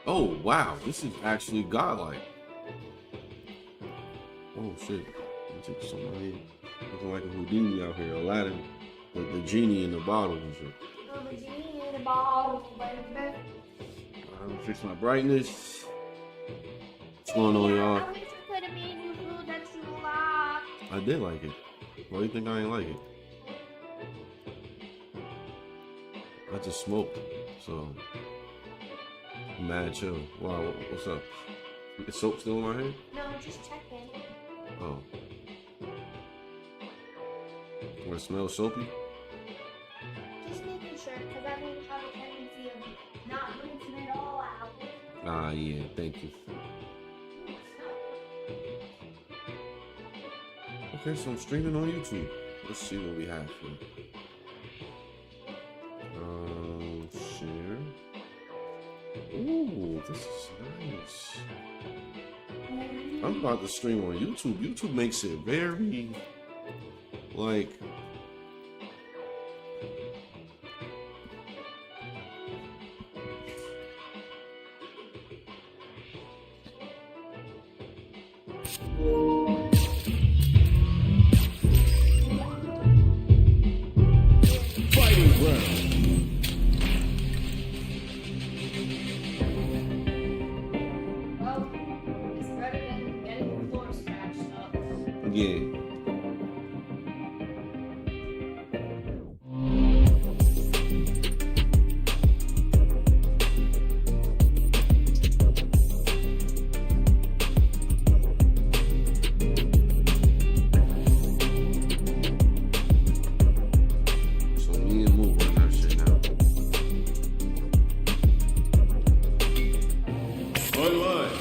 Oh wow, this is actually godlike. Oh shit. Let me take somebody looking like a Houdini out here, Aladdin. The genie in the bottle and shit. Oh, the genie in the bottle, baby. I'm gonna fix my brightness. What's going on, y'all? I wish you could have made you food that you like. I did like it. Why do you think I ain't like it? I just smoked, so I'm mad chill. Wow, what's up? Is soap still in my head? No, just checking. Oh. Or it smells soapy? Just making sure, because I don't have a tendency of not rinsing it all out. Ah, yeah, thank you. Okay, so I'm streaming on YouTube. Let's see what we have here. Share. Ooh, this is nice. I'm about to stream on YouTube. YouTube makes it very, like, fighting ground. Well, it's better than getting the floor scratched up. yeah. So me and Moo run that shit now. Online.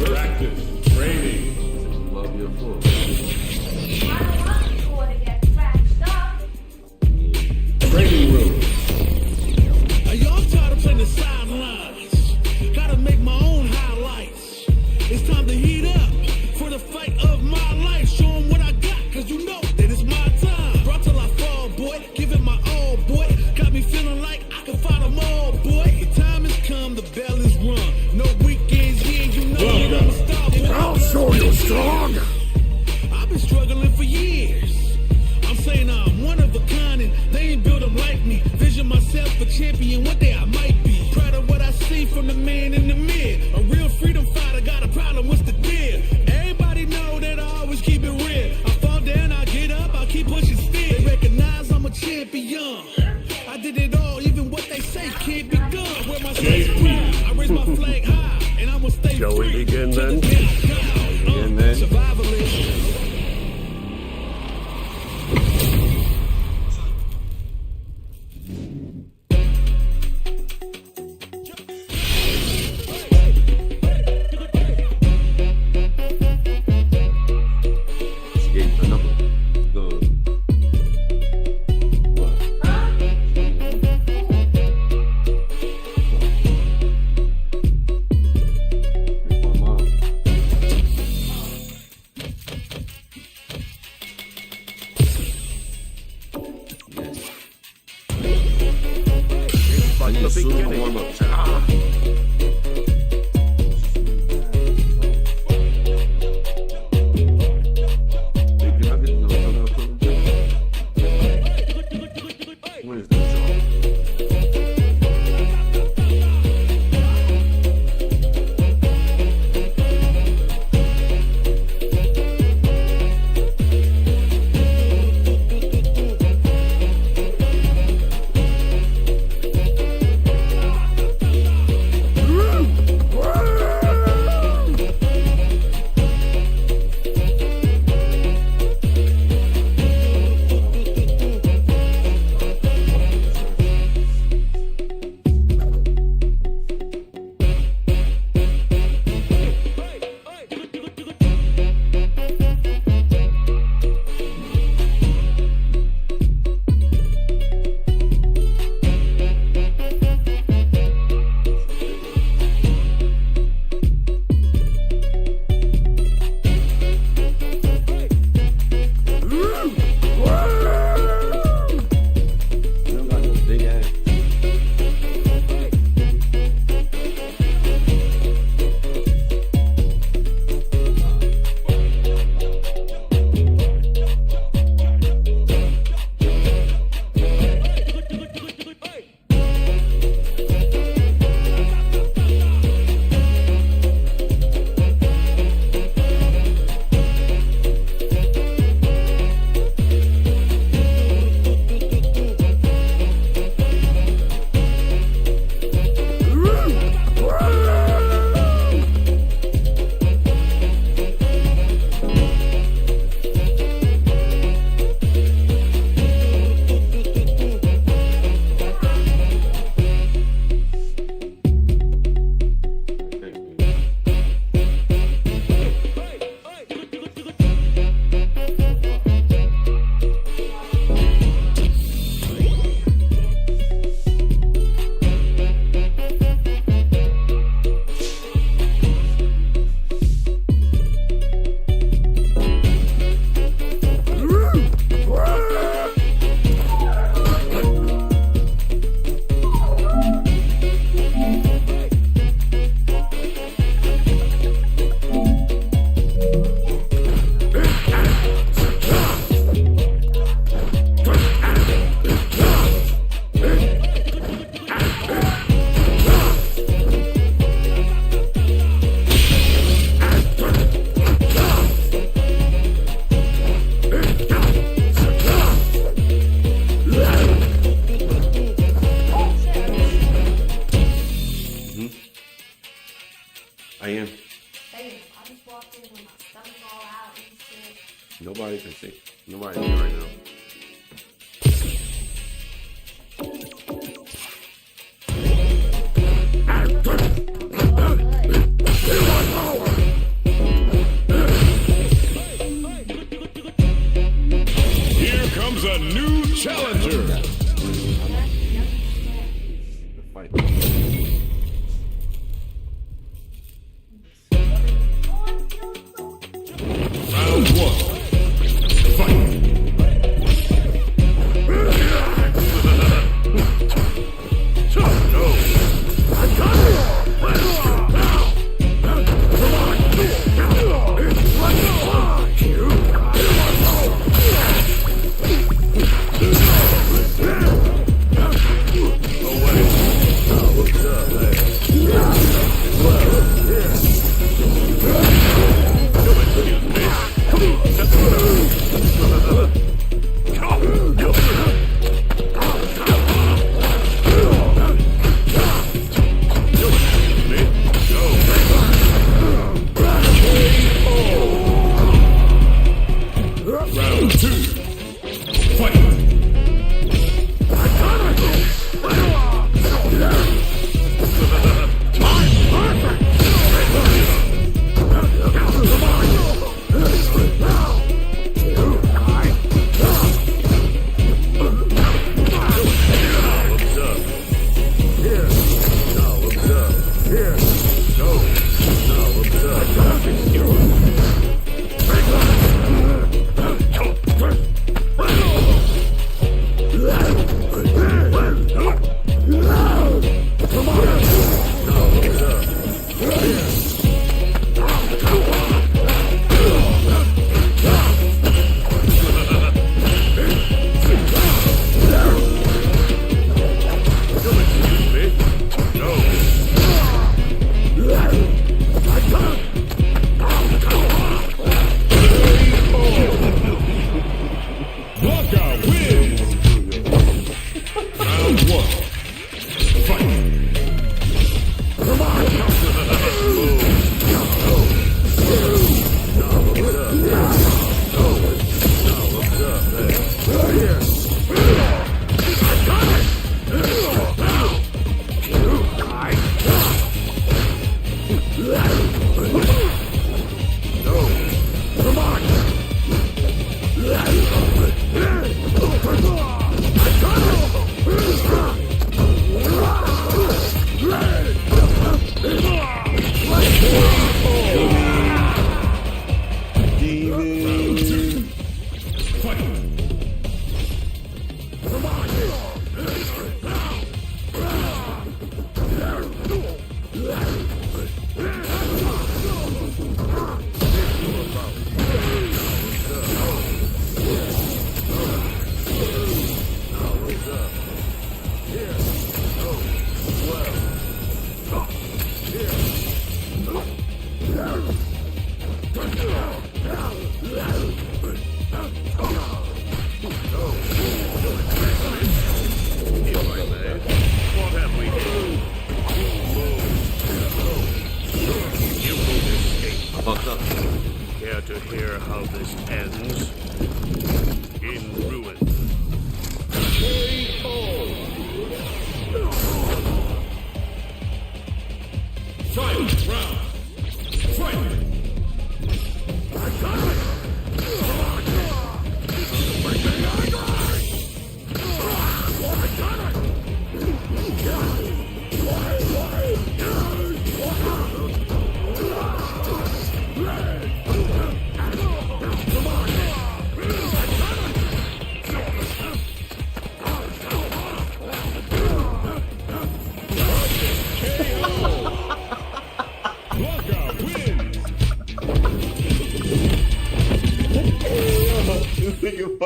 Practice. Training. Love your foot. I don't want the floor to get scratched up. Training room. Hey, yo, I'm tired of playing the sidelines. Gotta make my own highlights. It's time to heat up for the fight of my life. Show 'em what I got, cause you know that it's my time. Brought till I fall, boy. Give it my all, boy. Got me feeling like I can fight 'em all, boy. The time has come, the bell is rung. No weekends here, you know that I'm a star, boy. I'll show you strong. I've been struggling for years. I'm saying I'm one of a kind and they ain't built them like me. Vision myself a champion, one day I might be. Proud of what I see from the man in the mid. A real freedom fighter, got a problem, what's the deal? Everybody know that I always keep it real. I fall down, I get up, I keep pushing still. They recognize I'm a champion. I did it all, even what they say can't be done. I wear my shades free, I raise my flag high, and I'ma stay Shall we free. begin till the then? day I die. Begin then. Survivalist. Escape the number. The what? Make my mom. Yes. From I need the a suit to beginning. warm up. Ah. Hey, can I get no, what is that, y'all?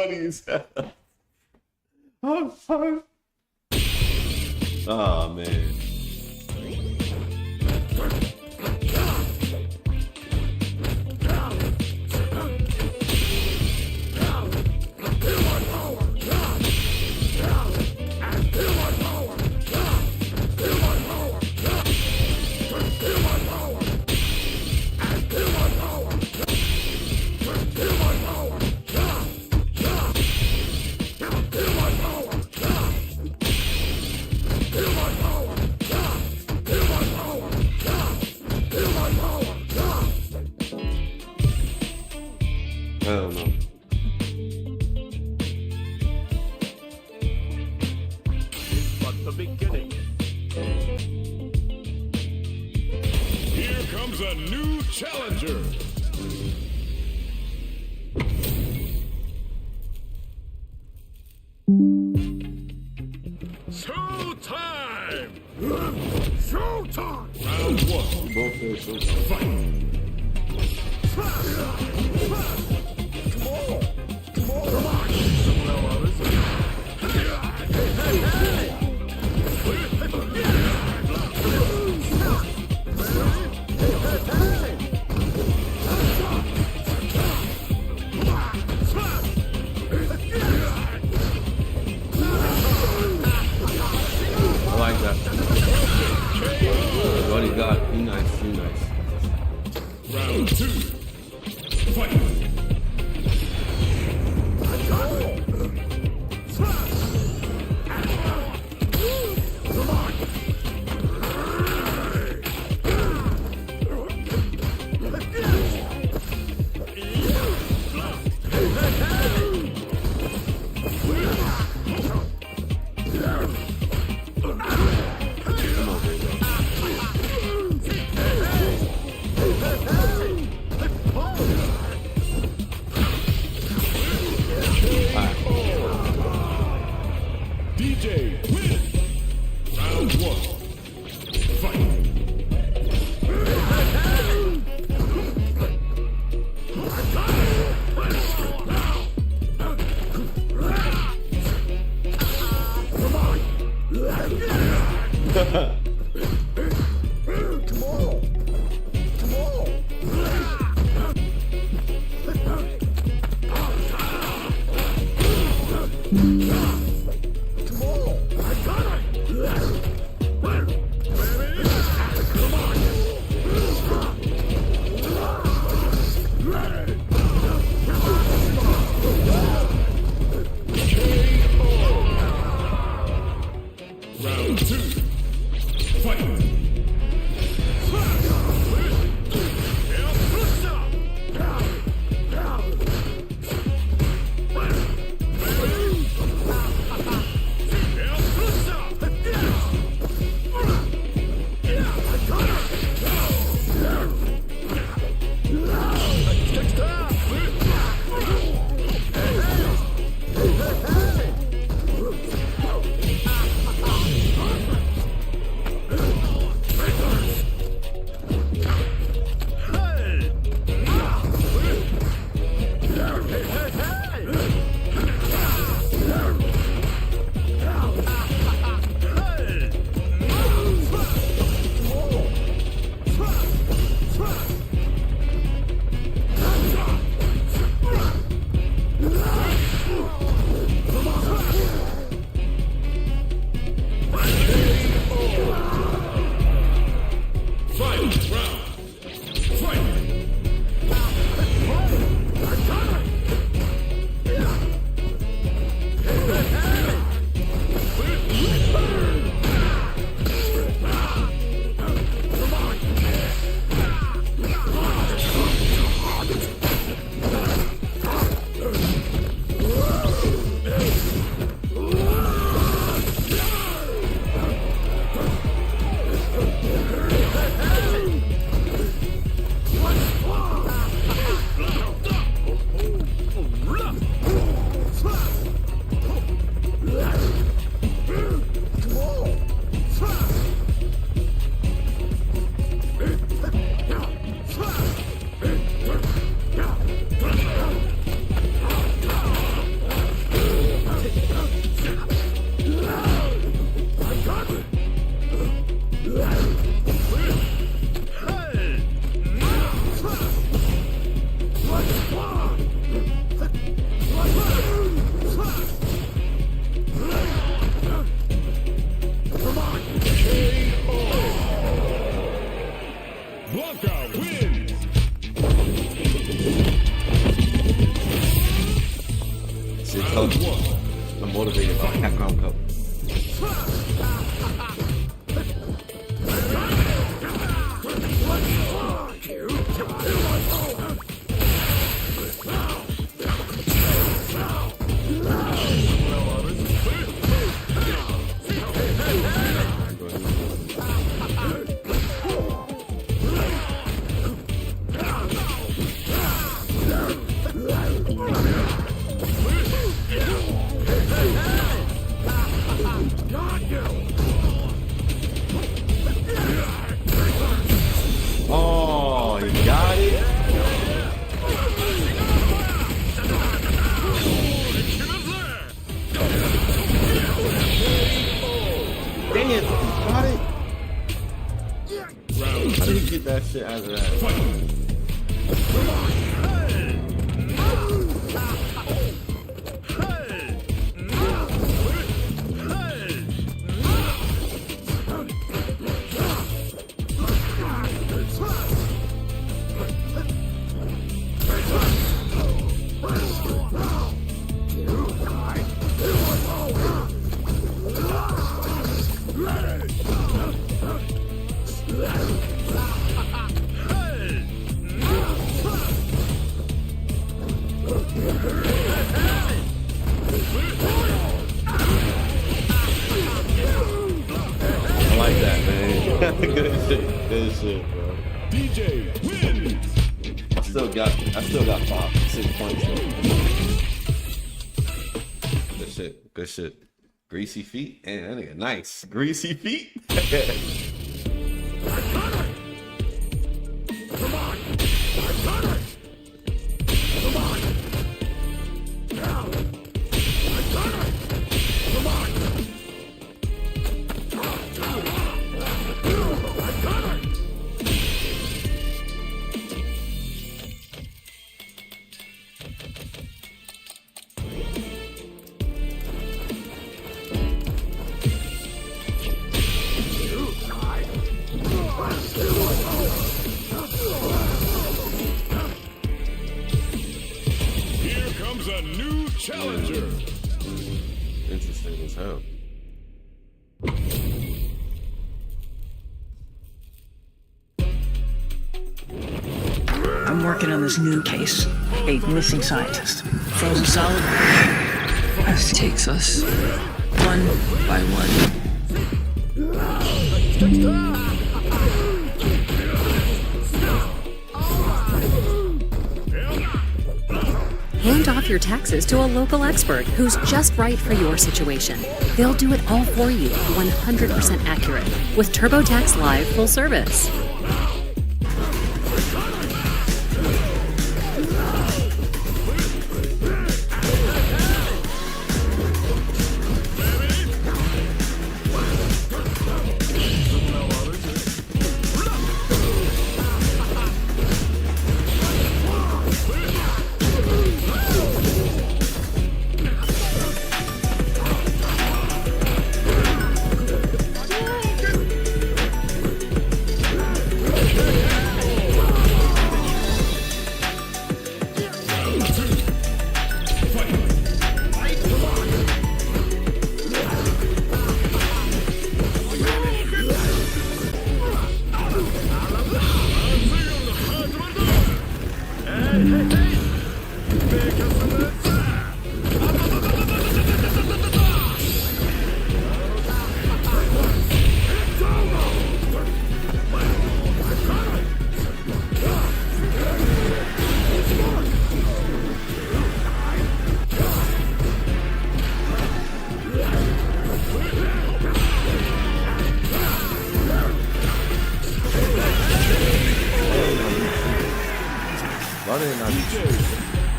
funny as hell. Oh man. Hell no. But the beginning. Here comes a new challenger. Showtime! Showtime! Round one. Both feel so Fight! I like that. What he got? He nice, he nice. Round two. Fight! DJ win! Round one. Fight! Round two. Fight! Oh, he got it. Dang it, got it. How did he get that shit out of that? I like that, man. Good shit, bro. DJ wins. I still got 6 points. Good shit. Greasy feet, and that nigga nice. Greasy feet. Here comes a new challenger. Interesting as hell. I'm working on this new case. A missing scientist. Frozen solid. As takes us one by one. Hand off your taxes to a local expert who's just right for your situation. They'll do it all for you, 100% accurate, with TurboTax Live full service.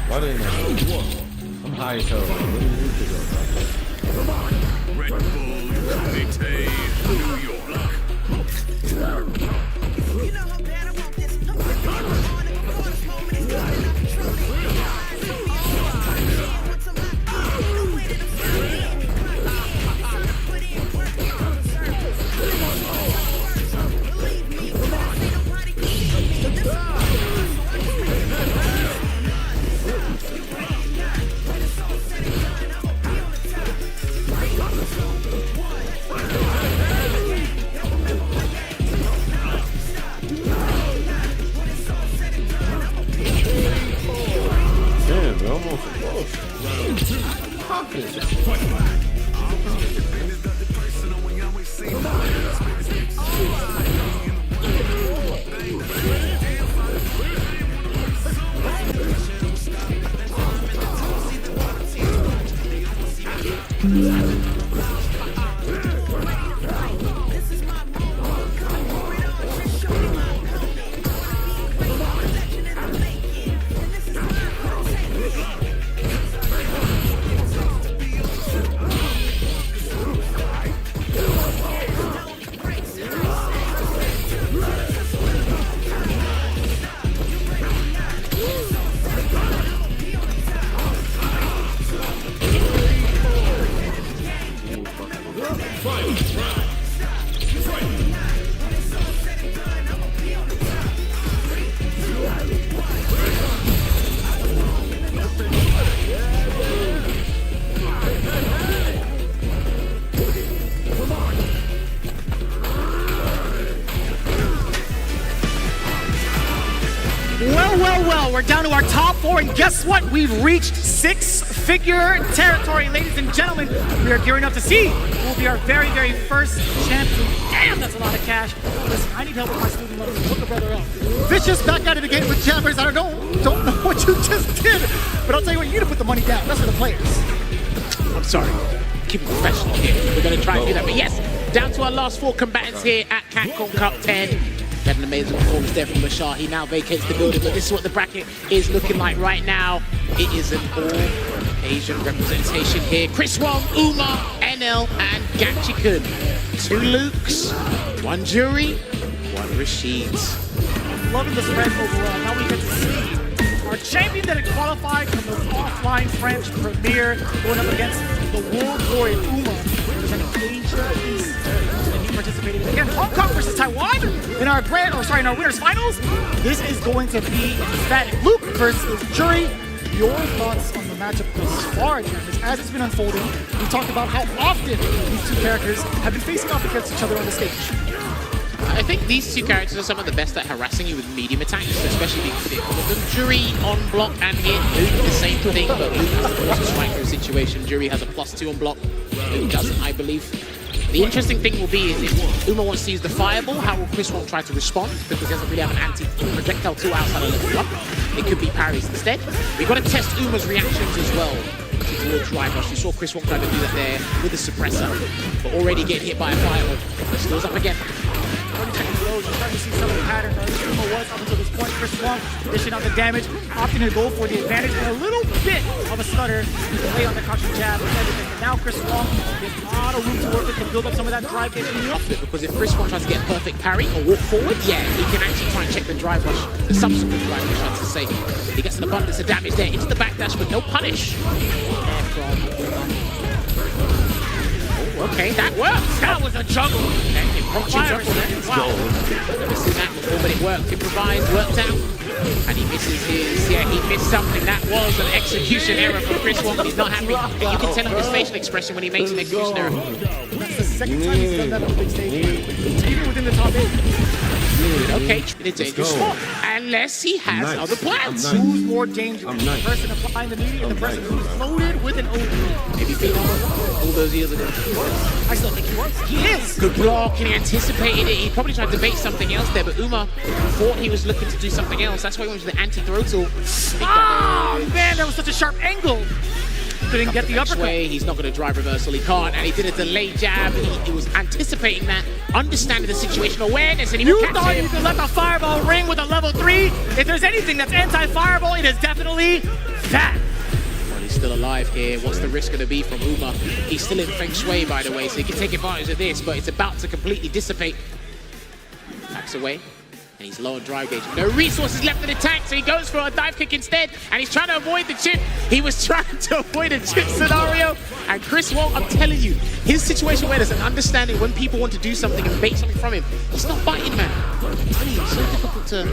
Why didn't I? I'm high as hell. What do you need to go? Red Bull Unite, New York. You know how bad I want this. I'm working on it before this moment is done and I control it. Once I'm locked in, no way that I'm starting in. Trying to put in work on the surface. Believe me, when I say nobody can see me, this is so I just make it when it's all said and done, I'ma be on the top. 3, 2, 1. Well, we're down to our top 4, and guess what? We've reached 6-figure territory, ladies and gentlemen. We are gearing up to see who will be our very, very first champion. Damn, that's a lot of cash. Listen, I need help with my student loans. Hook a brother up. Vicious back out of the game with jammers. I don't know what you just did, but I'll tell you what, you need to put the money down. That's for the players. I'm sorry. Keep it professional here. We're going to try and do that. But yes, down to our last 4 combatants here at Capcom Cup 10. We had an amazing performance there from Bashar. He now vacates the building, but this is what the bracket is looking like right now. It is an all-Asian representation here. Chris Wong, Uma, NL, and Gachikun. 2 Lukes, 1 Jury, 1 Rashid. I'm loving the spread overall. Now we get to see our champion that had qualified from the offline French premiere going up against the World Warrior Uma, representing Asia East. And he participated again Hong Kong versus Taiwan in our in our winners finals. This is going to be emphatic. Luke versus Jury. Your thoughts on the matchup thus far, Travis, as it's been unfolding? We talked about how often these 2 characters have been facing off against each other on the stage. I think these 2 characters are some of the best at harassing you with medium attacks, especially being fit. The Jury on block and hit, Luke the same thing, but Luke has the most micro situation. Jury has a +2 on block, Luke doesn't, I believe. The interesting thing will be is if Uma wants to use the fireball, how will Chris Wong try to respond? Because he doesn't really have an anti-projectile tool outside of level 1. It could be parries instead. We've got to test Uma's reactions as well towards Drive Rush. We saw Chris Wong try to do that there with the suppressor, but already getting hit by a fireball. Stills up again. You're starting to see some of the pattern that Uma was up until this point. Chris Wong dishing out the damage, opting to go for the advantage, and a little bit of a stutter to play on the crouching jab and everything. But now Chris Wong has a lot of room to work with to build up some of that drive getting off it. Because if Chris Wong tries to get a perfect parry or walk forward, yeah, he can actually try and check the drive rush, the subsequent drive rush, I should say. He gets an abundance of damage there into the backdash, but no punish. Okay, that works. That was a juggle. Okay, impromptu juggle there. Wow. Never seen that before, but it worked. Improvised, worked out. And he misses his, he missed something. That was an execution error from Chris Wong. He's not happy. And you can tell him his facial expression when he makes an execution error. That's the second time he's done that on the big stage. Even within the top 8. Okay, in a dangerous spot. Unless he has other plans. Who's more dangerous? The person applying the media or the person who's loaded with an OD? Maybe Phenom all those years ago. I still think he was. He is. Good block, and he anticipated it. He probably tried to bait something else there, but Uma thought he was looking to do something else. That's why he went to the anti-throw tool. Oh, man, that was such a sharp angle. Couldn't get the uppercut. He's not going to drive reversal. He can't, and he did a delayed jab. He was anticipating that, understanding the situation, awareness, and he You thought you could let the fireball ring with a level 3? If there's anything that's anti-fireball, it is definitely that. Well, he's still alive here. What's the risk going to be from Uma? He's still in Feng Shui, by the way, so he can take advantage of this, but it's about to completely dissipate. Backs away. And he's low on drive gauge. No resources left in the tank, so he goes for a dive kick instead. And he's trying to avoid the chip. He was trying to avoid a chip scenario. And Chris Wong, I'm telling you, his situation where there's an understanding when people want to do something and bait something from him. He's not biting, man. It's so difficult to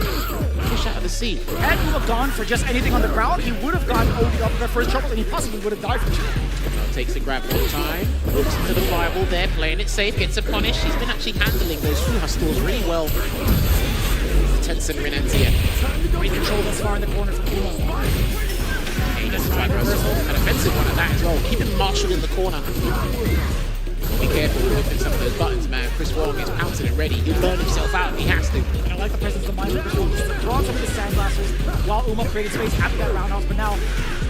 push out of the sea. Had he have gone for just anything on the ground, he would have gotten OD up for his trouble, and he possibly would have died from chip. Takes the grab one time, looks into the fireball there, playing it safe, gets a punish. He's been actually handling those Fuha stores really well. Tenzin Renantia. Great control thus far in the corner from Uma. He does the drive reversal. An offensive one at that as well. Keep him marshaled in the corner. Be careful with whipping some of those buttons, man. Chris Wong is pouncing and ready. He'll burn himself out if he has to. And I like the presence of mind of Chris Wong. Just throwing some of the sandblasters while Uma created space after that roundhouse, but now,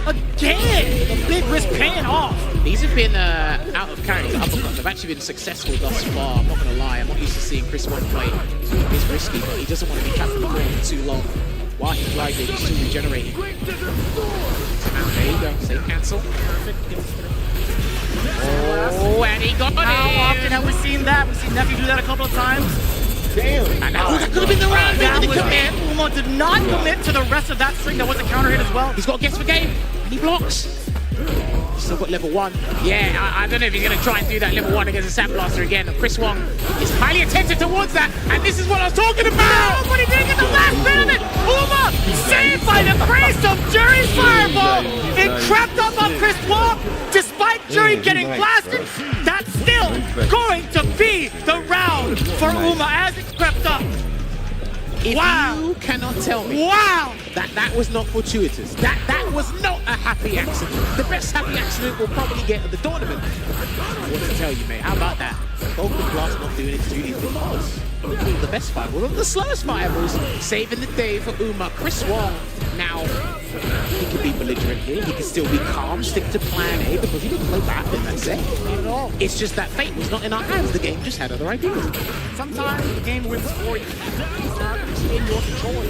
again, the big risk paying off. These have been out of character uppercuts. They've actually been successful thus far. I'm not going to lie. I'm not used to seeing Chris Wong play. It's risky, but he doesn't want to be trapped in the corner for too long. While his drive gauge is still regenerating. So now, there you go. Safe cancel. Oh, and he got it. How often have we seen that? We've seen Nephew do that a couple of times. Damn. And that could have been the round. That was it. Uma did not commit to the rest of that string. That was a counter hit as well. He's got a guess for game. And he blocks. Still got level 1. Yeah, I don't know if he's going to try and do that level 1 against the Sandblaster again. Chris Wong is highly attentive towards that, and this is what I was talking about! What he did in the last bit of it! Uma saved by the grace of Jury's fireball! It crept up on Chris Wong, despite Jury getting blasted. That's still going to be the round for Uma as it crept up. If you cannot tell me that was not fortuitous, that was not a happy accident. The best happy accident we'll probably get at the tournament. What to tell you, mate? How about that? Golden Blast not doing its duty because the best fireball, the slowest fireballs, saving the day for Uma. Chris Wong now, he can be belligerent here. He can still be calm, stick to plan A because he didn't play bad in that set. It's just that fate was not in our hands. The game just had other ideas. Sometimes the game wins for you. It's not in your control.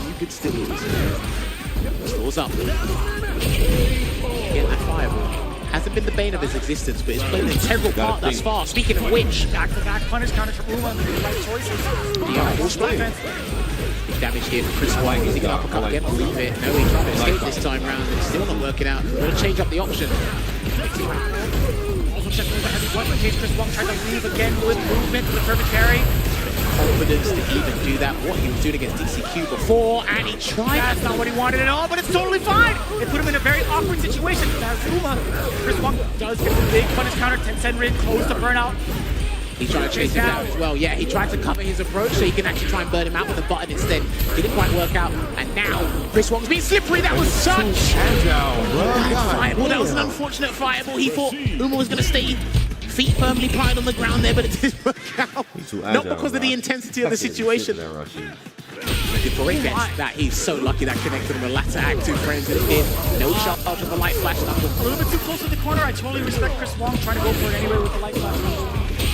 You could still lose. Stores up. Get that fireball. Hasn't been the bane of his existence, but it's played an integral part thus far. Speaking of which, back-to-back punish counter from Uma, the right choices. Big damage here for Chris Wong. Is he going to uppercut again? Believe it. No, he's trying to escape this time round. It's still not working out. We're going to change up the option. Also checking with the heavy point in case Chris Wong tried to leave again with movement to the perfect carry. Confidence to even do that. What he was doing against DCQ before, and he tried. That's not what he wanted at all, but it's totally fine. It put him in a very awkward situation. Now Uma, Chris Wong does get the big punish counter. Tensenrin close to burnout. He tried to chase him down as well. Yeah, he tried to cover his approach so he can actually try and burn him out with a button instead. Didn't quite work out, and now Chris Wong's being slippery. That was such fireball. That was an unfortunate fireball. He thought Uma was going to stay feet firmly planted on the ground there, but it didn't work out. Not because of the intensity of the situation. Before he gets that, he's so lucky that connected him a latter act, 2 frames in it. No shot of the light flash. A little bit too close to the corner. I totally respect Chris Wong trying to go for it anyway with the light flash.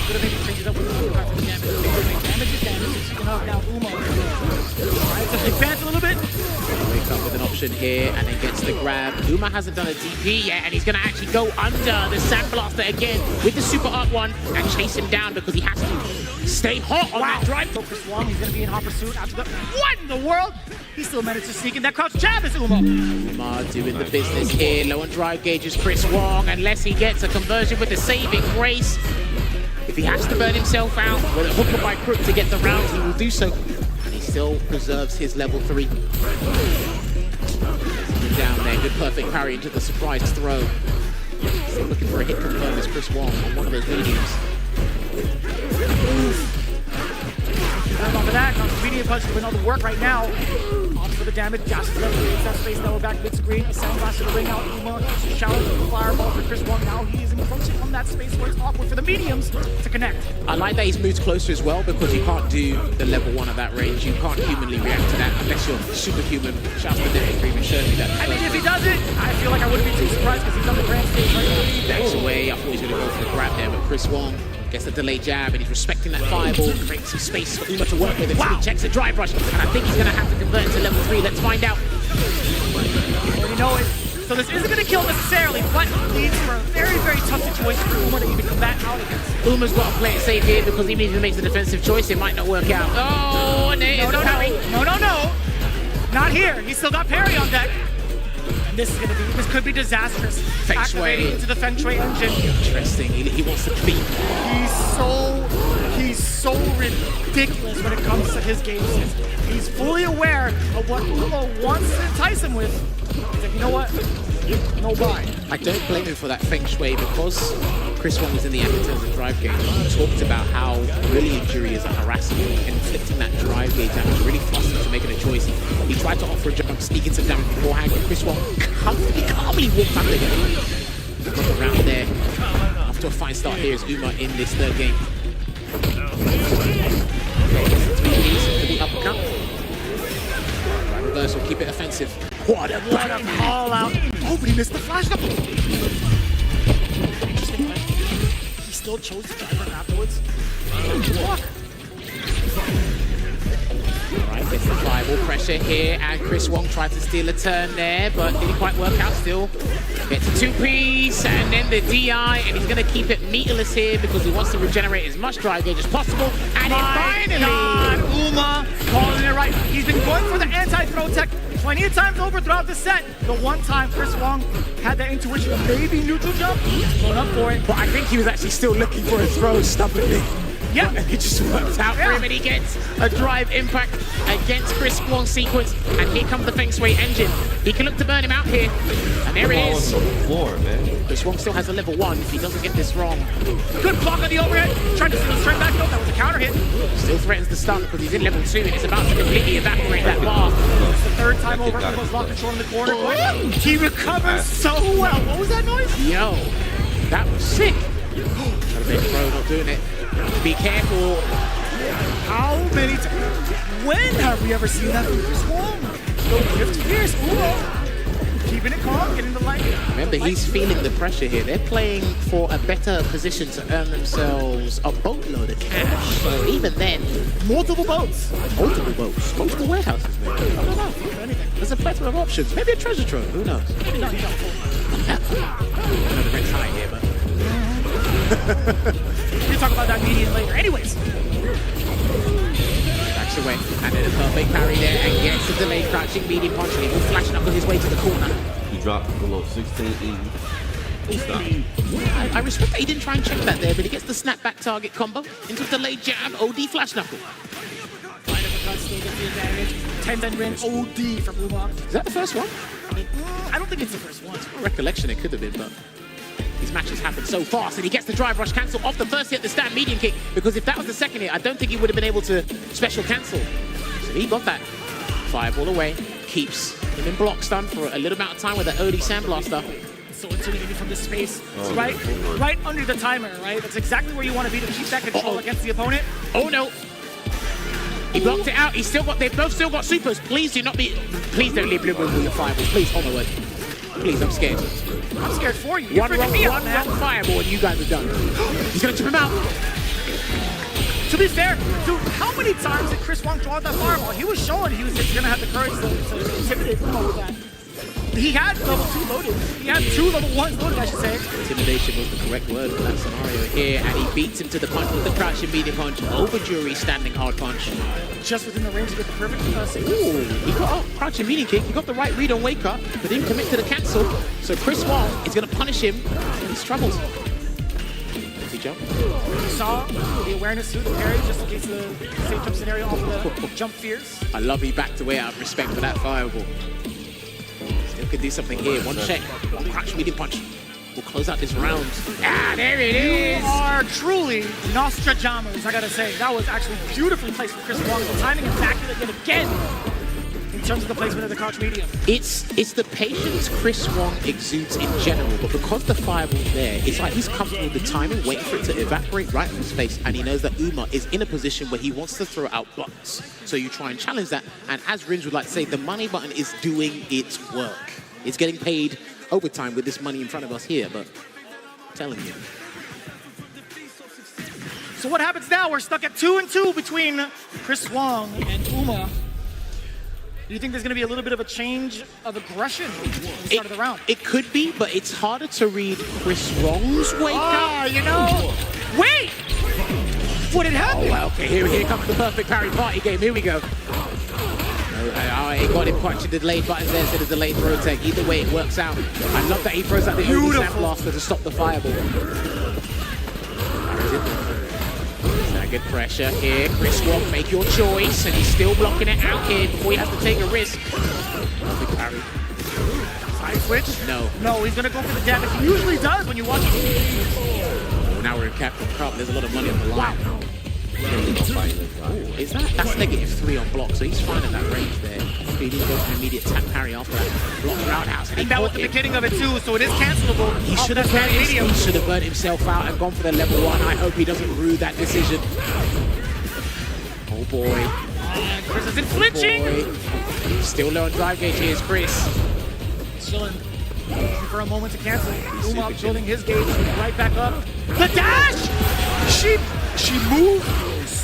Could have maybe changed it up with the damage. Damage is damage. Speaking of now, Uma tries to advance a little bit. Wake up with an option here and then gets the grab. Uma hasn't done a DP yet, and he's going to actually go under the Sandblaster again with the Super Art 1 and chase him down because he has to stay hot on that drive. So Chris Wong, he's going to be in hot pursuit after the... What in the world? He still managed to sneak in that crouch jab as Uma. Uma doing the business here. Low on drive gauges Chris Wong unless he gets a conversion with the saving grace. If he has to burn himself out with a hook or by crook to get the round, he will do so. And he still preserves his level 3. Down there, good perfect parry into the surprise throw. Still looking for a hit confirm as Chris Wong on one of those mediums. Off of that, medium punch doing all the work right now. On for the damage, Josh is level that space now we're back mid-screen. A Sandblaster to ring out Uma. Shower with the fireball for Chris Wong. Now he is encroaching on that space where it's awkward for the mediums to connect. I like that he's moved closer as well because you can't do the level 1 at that range. You can't humanly react to that unless you're superhuman. Shouts to Derek for even showing me that. I mean, if he does it, I feel like I wouldn't be too surprised because he's on the grand stage right now. Backs away. I thought he was going to go for the grab there, but Chris Wong gets the delayed jab, and he's respecting that fireball, creates some space for Uma to work with until he checks a drive rush, and I think he's going to have to convert into level 3. Let's find out. Well, you know it. So this isn't going to kill necessarily, but leads for a very, very tough situation for Uma to even combat out against. Uma's got to play it safe here because even if he makes a defensive choice, it might not work out. Oh, and there's the parry. No. Not here. He's still got parry on deck. And this could be disastrous. Feng Shui into the Feng Shui engine. Interesting. He wants to beat. He's so ridiculous when it comes to his game sense. He's fully aware of what Uma wants to entice him with. He's like, you know what? No buy. I don't blame him for that Feng Shui because Chris Wong was in the act in terms of drive gauge. He talked about how brilliant Jury is at harassing him and inflicting that drive gauge damage, really flustered to making a choice. He tried to offer a jump, sneaking some damage beforehand, but Chris Wong calmly walked under him. Got the round there. Off to a fine start here is Uma in this 3rd game. For the uppercut. Right reversal, keep it offensive. What a call out. Oh, but he missed the flash. Interesting, right? He still chose to drive her afterwards. Walk. Right, gets the fireball pressure here, and Chris Wong tried to steal a turn there, but didn't quite work out still. Gets a two-piece, and then the DI, and he's going to keep it meterless here because he wants to regenerate as much drive gauge as possible. And then finally, Uma calling it right. He's been going for the anti-throw tech plenty of times over throughout the set. The one time Chris Wong had that intuition of maybe neutral jump, he's going up for it. but I think he was actually still looking for a throw stubbornly. Yeah. It just worked out for him, and he gets a drive impact against Chris Wong's sequence. And here comes the Feng Shui engine. He can look to burn him out here. And there it is. On the floor, man. Chris Wong still has a level 1 if he doesn't get this wrong. Good block on the overhead. Trying to steal straight back though. That was a counter hit. Still threatens the stun because he's in level 2 and it's about to completely evaporate that bar. It's the third time over. Goes lock control in the corner. He recovers so well. What was that noise? Yo, that was sick. Got a big throw, not doing it. Be careful. How many times? When have we ever seen that from Chris Wong? No 50 years. Ooh. Keeping it calm, getting the light. Remember, he's feeling the pressure here. They're playing for a better position to earn themselves a boatload of cash. So even then, Multiple boats. multiple boats, multiple warehouses, maybe. I don't know. There's a plethora of options. Maybe a treasure trove. Who knows? No, you don't. I know the rent's high here, but We'll talk about that median later. Anyways. backs away. And then a perfect parry there and gets the delayed crouching medium punch. And he will flash knuckle his way to the corner. He dropped below 16 E. Stop. I respect that he didn't try and check that there, but he gets the snapback target combo into the delayed jab, OD flash knuckle. Line uppercut, still gets the advantage. 10-10 win, OD from Uma. Is that the first one? I don't think it's the first one. Recollection, it could have been, but these matches happen so fast, and he gets the drive rush cancel off the first hit, the stand medium kick, because if that was the second hit, I don't think he would have been able to special cancel. So he got that. Fireball away, keeps him in block stun for a little amount of time with the OD Sandblaster. So intimidating from this space. It's right under the timer, right? That's exactly where you want to be to keep that control against the opponent. Oh no! He blocked it out. They've both still got supers. Please do not be. Please don't leave Blue Moon with your fireball. Please, oh my word. Please, I'm scared. I'm scared for you. You're One freaking me out, wrong man. fireball and you guys are done. He's gonna chip him out. To be fair, dude, how many times did Chris Wong draw out that fireball? He was showing he was just gonna have the courage to intimidate Uma with that. He had level 2 loaded. He had 2 level 1s loaded, I should say. Intimidation was the correct word for that scenario here, and he beats him to the punch with the crouching medium punch over Jury standing hard punch. Just within the range to get the perfect sequence. Ooh, he got crouching medium kick. He got the right read on wake up, but didn't commit to the cancel. So Chris Wong is going to punish him, and he struggles. Does he jump? You saw the awareness through the parry, just in case the safe jump scenario off the jump fears. I love he backed away out of respect for that fireball. Still could do something here. One check, one crouch medium punch. We'll close out this round. Ah, there it is! You are truly Nostradamus, I gotta say. That was actually beautifully placed for Chris Wong. The timing immaculate yet again in terms of the placement of the crouch medium. It's the patience Chris Wong exudes in general, but because the fireball's there, it's like he's comfortable with the timing, waiting for it to evaporate right from his face, and he knows that Uma is in a position where he wants to throw out blocks. So you try and challenge that, and as Rins would like to say, the money button is doing its work. It's getting paid overtime with this money in front of us here, but I'm telling you. So what happens now? We're stuck at 2-2 between Chris Wong and Uma. Do you think there's going to be a little bit of a change of aggression at the start of the round? It could be, but it's harder to read Chris Wong's wake up. You know. Wait! What had happened? Oh, well, okay, here comes the perfect parry party game. Here we go. It got him punching the delayed buttons there instead of delayed throw tech. Either way, it works out. I love that he throws out the Sandblaster to stop the fireball. Good pressure here. Chris Wong, make your choice, and he's still blocking it out here before he has to take a risk. Big parry. Side switch? No. No, he's gonna go for the jab. He usually does when you watch it. Well, now we're in Capcom Cup. There's a lot of money on the line. Is that's -3 on block, so he's fine in that range there. He didn't go for an immediate tap parry after that block roundhouse. And that was the beginning of it too, so it is cancelable. He should have burnt himself out and gone for the level 1. I hope he doesn't rue that decision. Oh boy. And Chris isn't flinching. Boy. Still low on drive gauge. Here's Chris. Chilling for a moment to cancel. Uma building his gauge right back up. The dash! She moved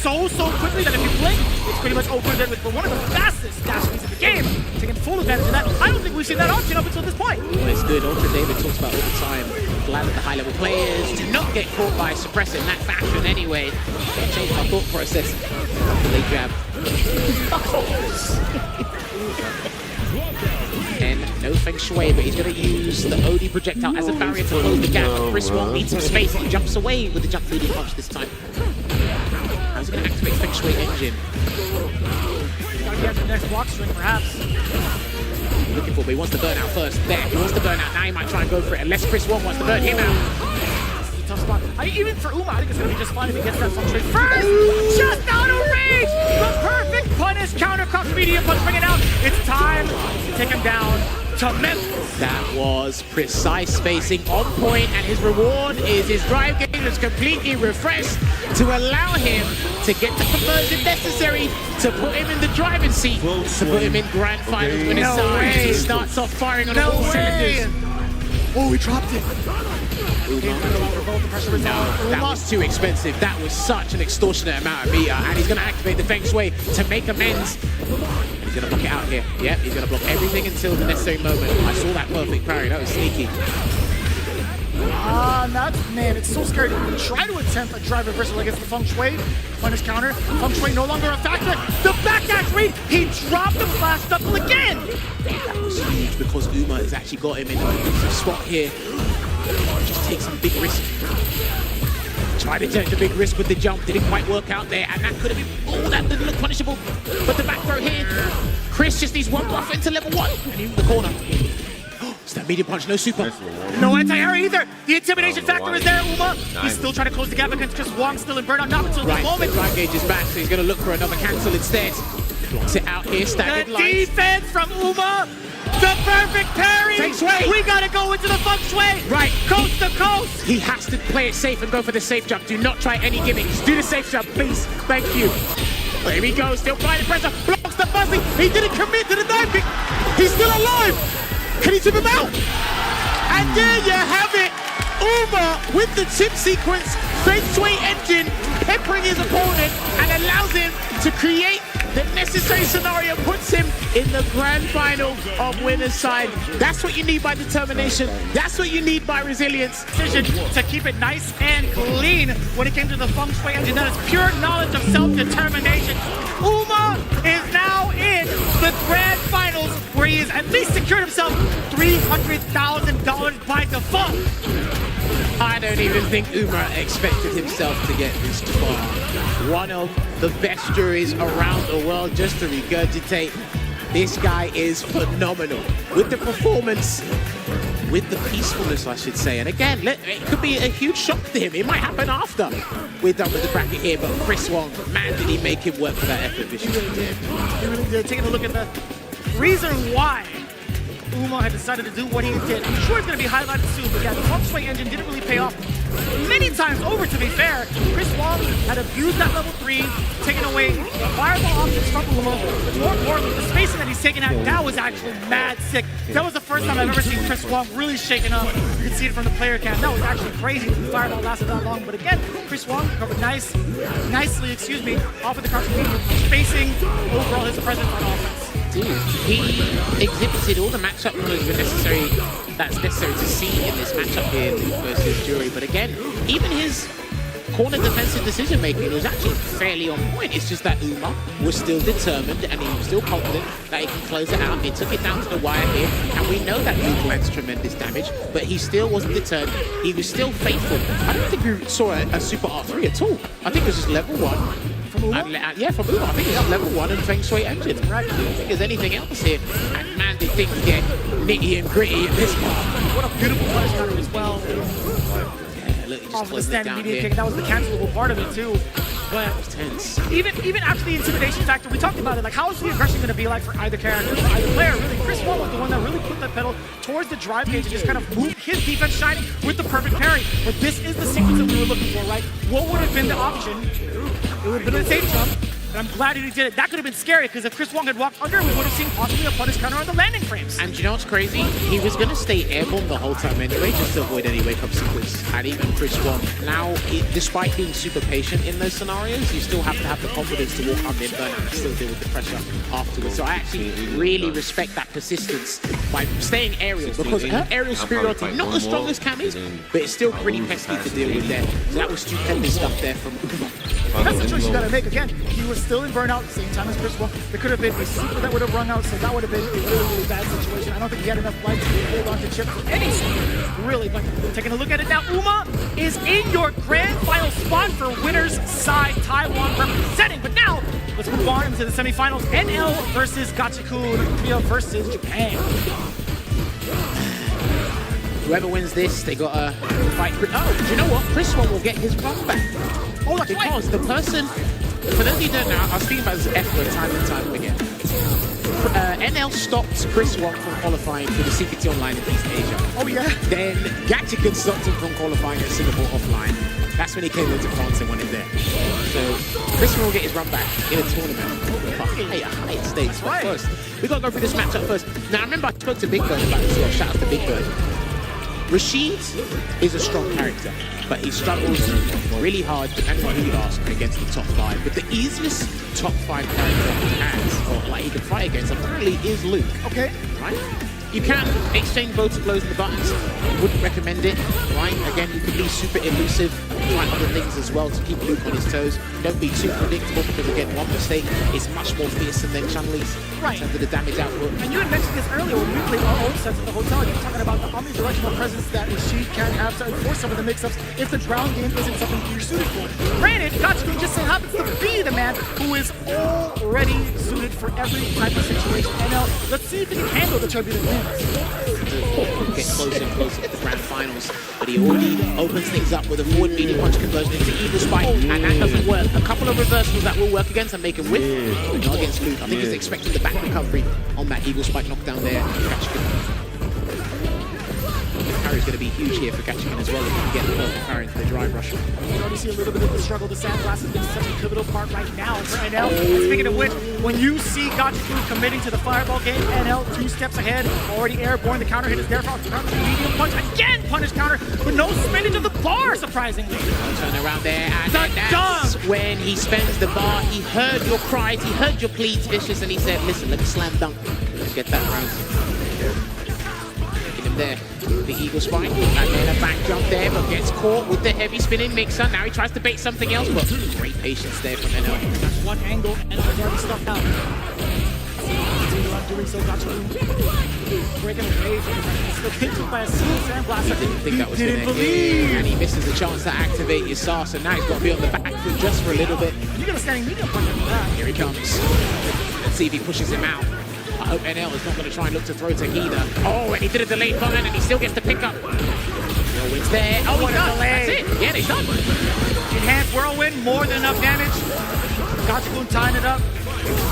so quickly that if you blink, it's pretty much over there with one of the fastest dash speeds in the game, taking full advantage of that. I don't think we've seen that option up until this point. Well, it's good. Ultra David talks about all the time. Glad that the high-level players do not get caught by suppressing that fashion anyway. I'll change my thought process after they jab. And no feng shui, but he's going to use the OD projectile as a barrier to close the gap. Chris Wong needs some space. He jumps away with the jump leading punch this time. How's he going to activate feng shui engine? Gotta get the next block string, perhaps. Looking for, but he wants to burn out first. There, he wants to burn out. Now he might try and go for it, unless Chris Wong wants to burn him out. Tough spot. Even for Uma, I think it's going to be just fine if he gets that feng shui first. Just out of range. The perfect punish counter cross medium punch. Bring it out. It's time to take him down to Memphis. That was precise spacing on point, and his reward is his drive game is completely refreshed to allow him to get the conversion necessary to put him in the driving seat, to put him in grand finals when his side. He starts off firing on all cylinders. Oh, he dropped it. No, that was too expensive. That was such an extortionate amount of meter, and he's going to activate the feng shui to make amends. He's going to block it out here. Yep, he's going to block everything until the necessary moment. I saw that perfect parry. That was sneaky. Man, it's so scary to try to attempt a drive reversal against the feng shui. Punish counter. Feng shui no longer a factor. The backdash read. He dropped the flash knuckle again. That was huge because Uma has actually got him in a spot here. Just take some big risk. Tried to take the big risk with the jump, didn't quite work out there, and that could have been, oh, that didn't look punishable. But the back throw here, Chris just needs one buff into level 1, and in the corner. It's that medium punch, no super. No anti-air either. The intimidation factor is there, Uma. He's still trying to close the gap against Chris Wong, still in burnout, not until this moment. Drive gauge is back, so he's going to look for another cancel instead. Blocks it out here, staggered lines. Defense from Uma. The perfect parry! Feng shui. We gotta go into the feng shui! Right. Coast to coast! He has to play it safe and go for the safe jump. Do not try any gimmicks. Do the safe jump, please. Thank you. There he goes, still applying the pressure. Blocks the buzzing. He didn't commit to the dive kick. He's still alive. Can he tip him out? And there you have it. Uma with the tip sequence. Feng shui engine peppering his opponent and allows him to create the necessary scenario, puts him in the grand final of winner's side. That's what you need by determination. That's what you need by resilience. Decision to keep it nice and clean when it came to the feng shui engine. That is pure knowledge of self-determination. Uma is now in the grand finals where he has at least secured himself $300,000 by default. I don't even think Uma expected himself to get this far. One of the best juries around the world, just to regurgitate. This guy is phenomenal. With the performance, with the peacefulness, I should say. And again, it could be a huge shock to him. It might happen after we're done with the bracket here, but Chris Wong, man, did he make him work for that effort this year. He really did. Taking a look at the reason why Uma had decided to do what he did. I'm sure it's going to be highlighted soon, but yeah, the feng shui engine didn't really pay off many times over, to be fair. Chris Wong had abused that level 3, taking away the fireball options from Uma. More importantly, the spacing that he's taken out, that was actually mad sick. That was the first time I've ever seen Chris Wong really shaken up. You can see it from the player cam. That was actually crazy that the fireball lasted that long. But again, Chris Wong covered nicely, off of the cross medium, spacing overall his presence on offense. Dude, he exhibited all the matchup knowledge that's necessary to see in this matchup here versus Jury. But again, even his corner defensive decision making was actually fairly on point. It's just that Uma was still determined and he was still confident that he can close it out. He took it down to the wire here, and we know that Luke lands tremendous damage, but he still wasn't deterred. He was still faithful. I don't think we saw a super R3 at all. I think it was just level 1. From Uma? Yeah, from Uma. I think it's level 1 and Feng Shui engine. Right. I don't think there's anything else here. And man, did things get nitty and gritty in this part. What a beautiful punish counter as well. Yeah, look, he just Off the closed it standing down medium here. kick, that was the cancelable part of it too. But Tense. even after the intimidation factor, we talked about it. Like, how is the aggression going to be like for either character, for either player? Really, Chris Wong was the one that really put that pedal towards the drive gauge and just kind of moved his defense shining with the perfect parry. But this is the sequence that we were looking for, right? What would have been the option? It would have been a safe jump, And I'm glad that he did it. That could have been scary, because if Chris Wong had walked under, we would have seen possibly a punish counter on the landing frames. And do you know what's crazy? He was going to stay airborne the whole time anyway, just to avoid any wake-up sequence. And even Chris Wong, now, despite being super patient in those scenarios, you still have to have the confidence to walk under in burnout and still deal with the pressure afterwards. So I actually really respect that persistence by staying aerial, because her aerial superiority, not as strong as Cammy's, but it's still pretty pesky to deal with there. So that was stupendous stuff there from Uma. That's the choice you gotta make. Again, he was still in burnout at the same time as Chris Wong. There could have been a super that would have rung out, so that would have been a really, really bad situation. I don't think he had enough life to hold on to Chip for any second. Really, but taking a look at it now, Uma is in your grand final spot for winner's side, Taiwan representing. But now, let's move on into the semifinals. NL versus Gachikun, Korea versus Japan. Whoever wins this, they got to fight. Oh, do you know what? Chris Wong will get his run back. Oh, that's right. Because the person, for those of you who don't know, I was speaking about this effort time and time again. NL stopped Chris Wong from qualifying for the CPT Online in East Asia. Oh, yeah. Then Gatchigan stopped him from qualifying at Singapore offline. That's when he came into France and won it there. So Chris Wong will get his run back in a tournament. Hey, high stakes. But first, we got to go through this matchup first. Now, I remember I spoke to Big Bird about this as well. Shout out to Big Bird. Rashid is a strong character, but he struggles really hard, depending on who you ask, against the top 5. But the easiest top 5 character he has, or like he can fight against, apparently is Luke. Okay. Right? You can exchange both blows in the buttons. I wouldn't recommend it, right? Again, you can be super elusive, try other things as well to keep Luke on his toes. Don't be too predictable, because again, one mistake is much more fearsome than Chun-Li's in terms of the damage output. And you had mentioned this earlier when we played our own sets at the hotel. You're talking about the omnidirectional presence that Rashid can have to enforce some of the mix-ups if the ground game isn't something you're suited for. Granted, Gachikun just so happens to be the man who is already suited for every type of situation. And now, let's see if he can handle the turbulent winds. Get closer and closer to the grand finals, but he already opens things up with a forward medium punch conversion into evil spike, and that doesn't work. A couple of reversals that will work against and make him win, but not against Luke. I think he's expecting the back recovery on that evil spike knockdown there. Parry is going to be huge here for Gatchigan as well if he can get the perfect parry into the drive rush. You can already see a little bit of the struggle. The sandblast has been such a pivotal part right now for NL. And speaking of which, when you see Gachikun committing to the fireball game, NL 2 steps ahead, already airborne. The counter hit is there for medium punch. Again, punish counter, but no spinach of the bar, surprisingly. Turn around there, and that's when he spends the bar. He heard your cries, he heard your pleads, Vicious, and he said, listen, let me slam dunk. Let's get that round. Taking him there. The eagle spike, and then a back jump there, but gets caught with the heavy spinning mixer. Now he tries to bait something else, but great patience there from NL. That's one angle, and it's already stuck out. Doing so, Gachikun breaking away from him. By a single sandblast. I didn't think that was going to hit, and he misses a chance to activate his SAR, so now he's got to be on the back foot just for a little bit. You're going to standing medium punch after that. Here he comes. Let's see if he pushes him out. I hope NL is not going to try and look to throw Takeda. Oh, and he did a delayed button, and he still gets to pick up. Whirlwind's there. Oh, what a delay. That's it. Yeah, they're done. Enhanced Whirlwind, more than enough damage. Gachikun tying it up.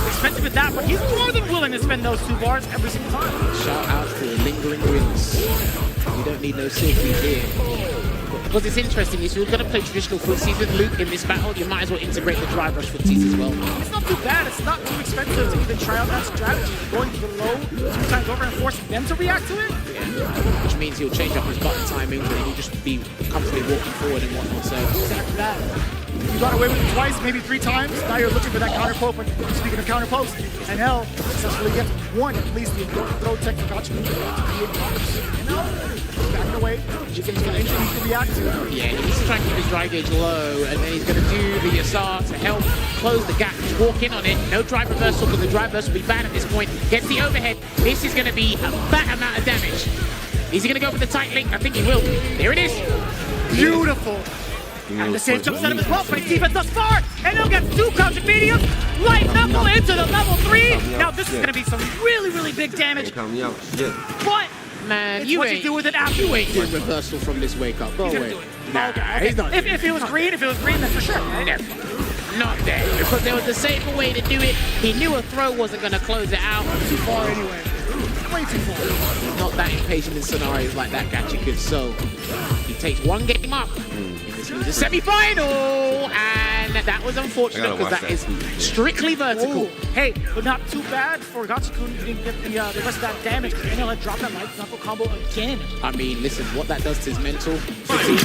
Expensive with that, but he's more than willing to spend those 2 bars every single time. Shout out to the lingering wins. You don't need no silkies here. Because it's interesting, if you're going to play traditional footsies with Luke in this battle, you might as well integrate the drive rush footsies as well. It's not too bad. It's not too expensive to even try out that strategy. Going below 2 times over and forcing them to react to it. Yeah. Which means he'll change up his button timings and he'll just be comfortably walking forward and whatnot. So exactly that. You got away with it twice, maybe 3 times. Now you're looking for that counter poke. But speaking of counter pokes, NL successfully gets 1 at least. The throw tech for Gachikun to create backing away. Jigen's got anything he can react to. Yeah, he needs to try and keep his drive gauge low, and then he's going to do the Yasar to help close the gap. Just walk in on it. No drive reversal, because the drive reversal will be bad at this point. Gets the overhead. This is going to be a fat amount of damage. Is he going to go for the tight link? I think he will. There it is. Beautiful. And the same jump setup as well. Great defense thus far. And he'll get 2 crouching mediums. Light knuckle into the level 3. Now this is going to be some really, really big damage. But man, it's you what ain't, you do with it after. You ain't doing reversal from this wake up. Go away. Nah, okay. he's not. If it was green, then for sure. Never. Not there. Because there was a safer way to do it. He knew a throw wasn't going to close it out. Too far anyway. Way too far. He's not that impatient in scenarios like that, Gatchigan. So he takes 1 game up in this semi-final, and And that was unfortunate I gotta because watch that is that. strictly vertical. Ooh, hey, but not too bad for Gatsu-kun. He didn't get the rest of that damage. NL had dropped that light knuckle combo again. I mean, listen, what that does to his mental fatigue,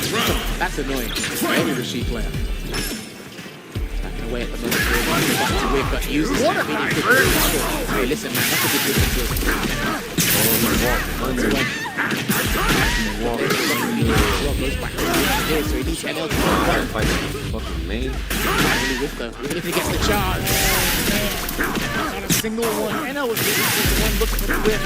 that's annoying for any Rashid player. Backing away at the moment, to whip, but uses What a that medium diversion. kick. Hey, listen, man, that's a good difference. Goes back to here, so he needs NL to Fight fucking man. even if he gets the charge. Not a single one. NL was the one looking for the whip.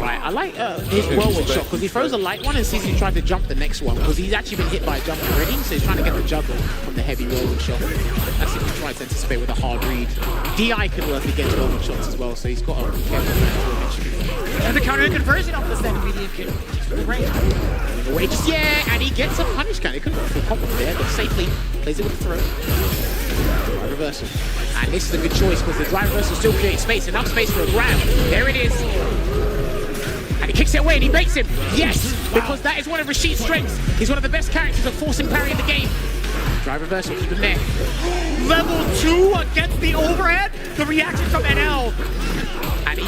Right, I like his whirlwind shot because he throws a light one and sees you try to jump the next one because he's actually been hit by a jump already, so he's trying to get the juggle from the heavy whirlwind shot. That's if he tries to anticipate with a hard read. DI can work against whirlwind shots as well, so he's got to be careful with that eventually. And the counter conversion off the standing medium kick. Great. Away just, yeah, and he gets a punish count. He couldn't feel confident there, but safely plays it with the throw. Drive reversal. And this is a good choice because the drive reversal still creates space, enough space for a grab. There it is. And he kicks it away and he makes him. Yes, because that is one of Rashid's strengths. He's one of the best characters at forcing parry in the game. Drive reversal, keep him there. Level 2 against the overhead. The reaction from NL. And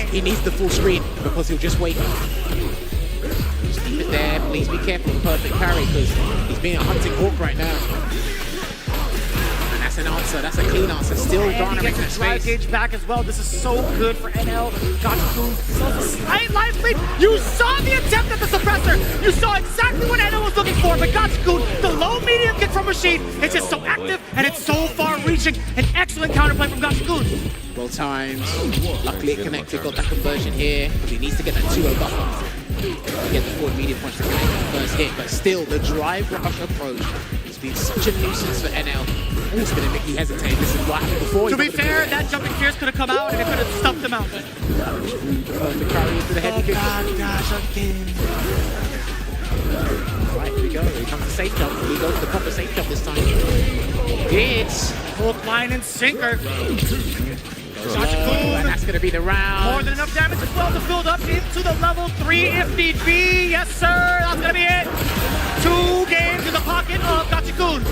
he needs the full screen because he'll just wait. Just keep it there. Please be careful of the perfect parry because he's being a hunting hawk right now. And that's an answer. That's a clean answer. Still And he garnering gets that his drive space. gauge back as well. This is so good for NL. Gatsu-kun sells a slight life lead. You saw the attempt at the suppressor. You saw exactly what NL was looking for. But Gatsu-kun, the low medium kick from Rashid, it's just so active and it's so far reaching. An excellent counterplay from Gatsu-kun. Well timed. Luckily it connected. Got that conversion here. He needs to get that 2-0 buffer. To get the forward medium punch to connect the first hit. But still, the drive rush approach has been such a nuisance for NL. It's going to make me hesitate. This is what happened before. To be fair, that jumping fierce could have come out and it could have stumped him out. Perfect carry into the heavy kick. Gosh, again. Right, here we go. Here comes the safe jump. He goes to the proper safe jump this time. It's Hook, line, and sinker. and that's going to be the round. More than enough damage as well to build up into the level 3 if need be. Yes, sir. That's going to be it. 2 games in the pocket of Gatsu-kun.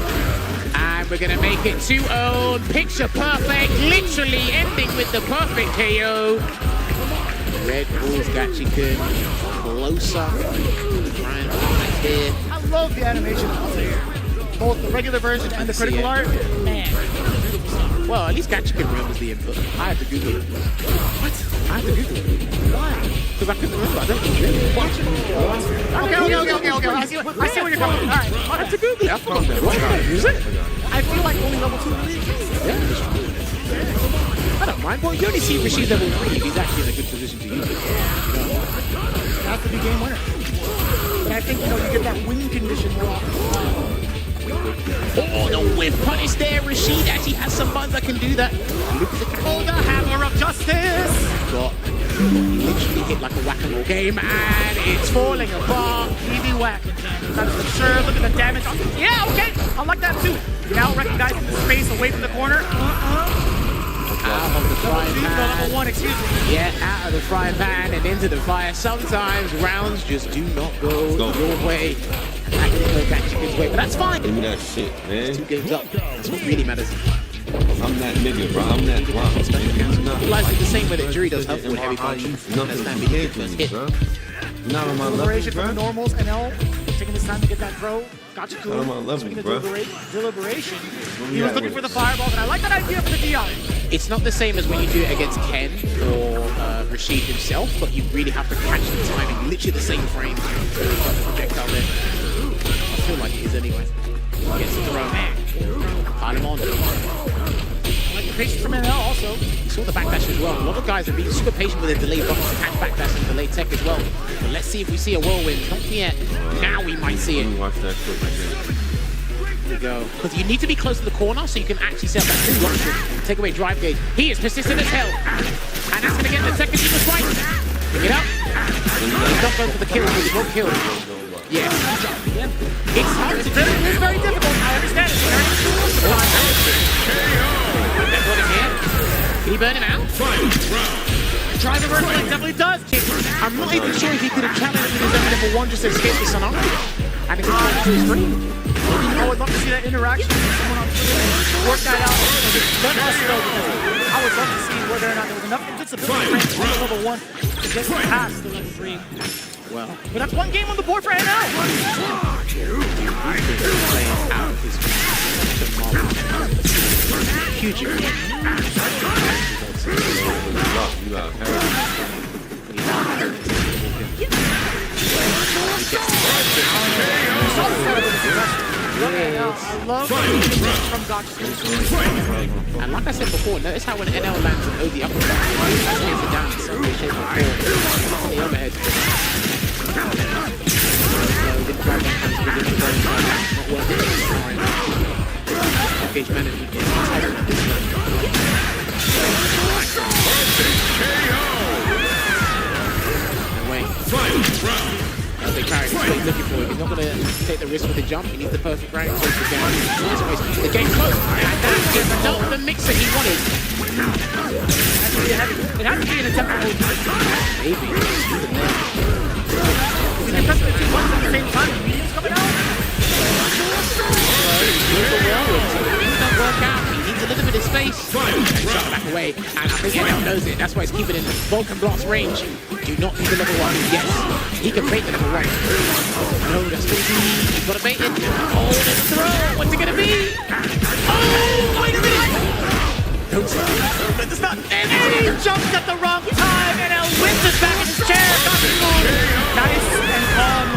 And we're going to make it 2-0. Picture perfect. Literally ending with the perfect KO. Red Bull's Gatsu-kun. Closer. Ryan right here. I love the animation out there. Both the regular version and the critical art. Man. Well, at least Gatsu-kun remembers the input. I had to Google it. What? I had to Google it. Why? Because I couldn't remember. I don't really watch it. Okay. I see what you're coming from. All right. I had to Google it. I thought, what? Use it? I feel like only level 2 really exists. Yeah. I don't mind. Well, you only see Rashid level 3 if he's actually in a good position to use it. That's the big game winner. But I think, you get that win condition more often. Oh, the whip punish there. Rashid actually has some buns that can do that. Look at the Oh, the hammer of justice. got literally hit like a whack-a-mole game, and it's falling apart. Easy whack. That's for sure. Look at the damage. Yeah, okay. I like that too. Now recognizing the space away from the corner. Out of the frying pan. Level 1, excuse me. Yeah, out of the frying pan and into the fire. Sometimes rounds just do not go your way. That didn't go Gatsu-kun's way, but that's fine. Give me that shit, man. 2 games up. That's what really matters. I'm that nigga, bro. I'm that rock. Lies the same way that Jury does her forward heavy punch. That's that medium first hit. Not on my level, Deliberation from the bro. normals. NL taking this time to get that throw. Gatsu-kun. Not on my level, Speaking of bro. deliberation, he at was looking with for the it? fireballs, and I like that idea for the DI. It's not the same as when you do it against Ken or Rashid himself, but you really have to catch the timing. Literally the same frame. Projectile there. I feel like it is anyway. Gets the throw. Pile him on. I like the patience from NL also. You saw the backdash as well. A lot of guys have been super patient with their delayed buttons to catch backdash and delayed tech as well. But let's see if we see a whirlwind. Not yet. Now we might see Let me it. watch that clip again. Here we go. Because you need to be close to the corner so you can actually set up that full launch trick. Take away drive gauge. He is persistent as hell. And that's going to get the second team right. Pick it up. He's not going for the kill, but he won't kill. Yes. It's hard to do. It is very difficult. I understand it. Can he burn him out? Drive reversal, it definitely does. I'm not even sure if he could have challenged with his own level 1 just to escape the Sonata. And it's to his screen. I would love to see that interaction with someone on Twitter. Work that out. Let us know, because I would love to see whether or not there was enough invincibility range on the level 1 to get past the level 3. Well, But that's one game on the board for NL. playing out of his huge You got I love from Gotch. And like I said before, notice how when NL lands an OD uppercut, it takes it down in some way, shape, or form. The overhead. So the dragon comes within the zone, not working. Engage management is entirely different. They carry what he's looking for. He's not going to take the risk with the jump. He needs the perfect rank. So the game's close. And that is not the mix that he wanted. It has to be an attempt to hold. Maybe. He's going to press the 2 buttons at the same time. The medium's coming out. He's the whirlwind, so if things don't work out, he needs a little bit of space. And shot back away. And I think NL knows it. That's why he's keeping it in Vulcan Blast range. Do not need the level 1. Yes, he can bait the level 1. No, that's going to be. He's got to bait it. Oh, there's a throw. What's it going to be? Oh, wait a minute. Don't say it. It's not. And he jumps at the wrong time. NL wins it back in his chair. Nice and calm.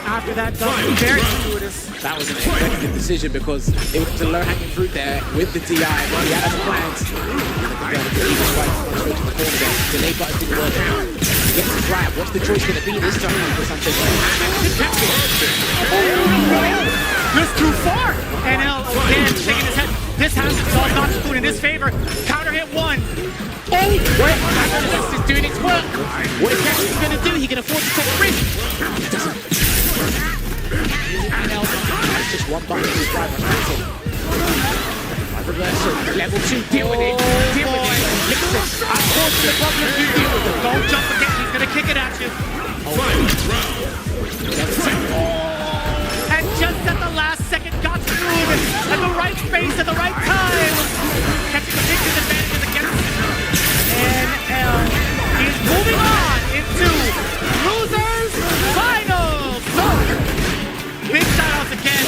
After that, very intuitive. That was an executive decision because it was a low-hanging fruit there with the DI. But he had other plans. Even right straight to the corner there. Delay button didn't work out. He gets the grab. What's the choice going to be this time for something? And catch it. Just too far. NL again shaking his head. This has all not spoon in his favor. Counter hit 1. Oh, wait. This is doing its work. What is Capcom going to do? He can afford to take a risk. He doesn't. It's just one button to drive reversal. Level 2, deal with it. Deal with it. Listen, I'm causing the problem, you deal with it. Don't jump again. He's going to kick it at you. And just at the last second, got through at the right space at the right time. Catching the big disadvantages against NL. He's moving on into losers finals. So, big shout outs again.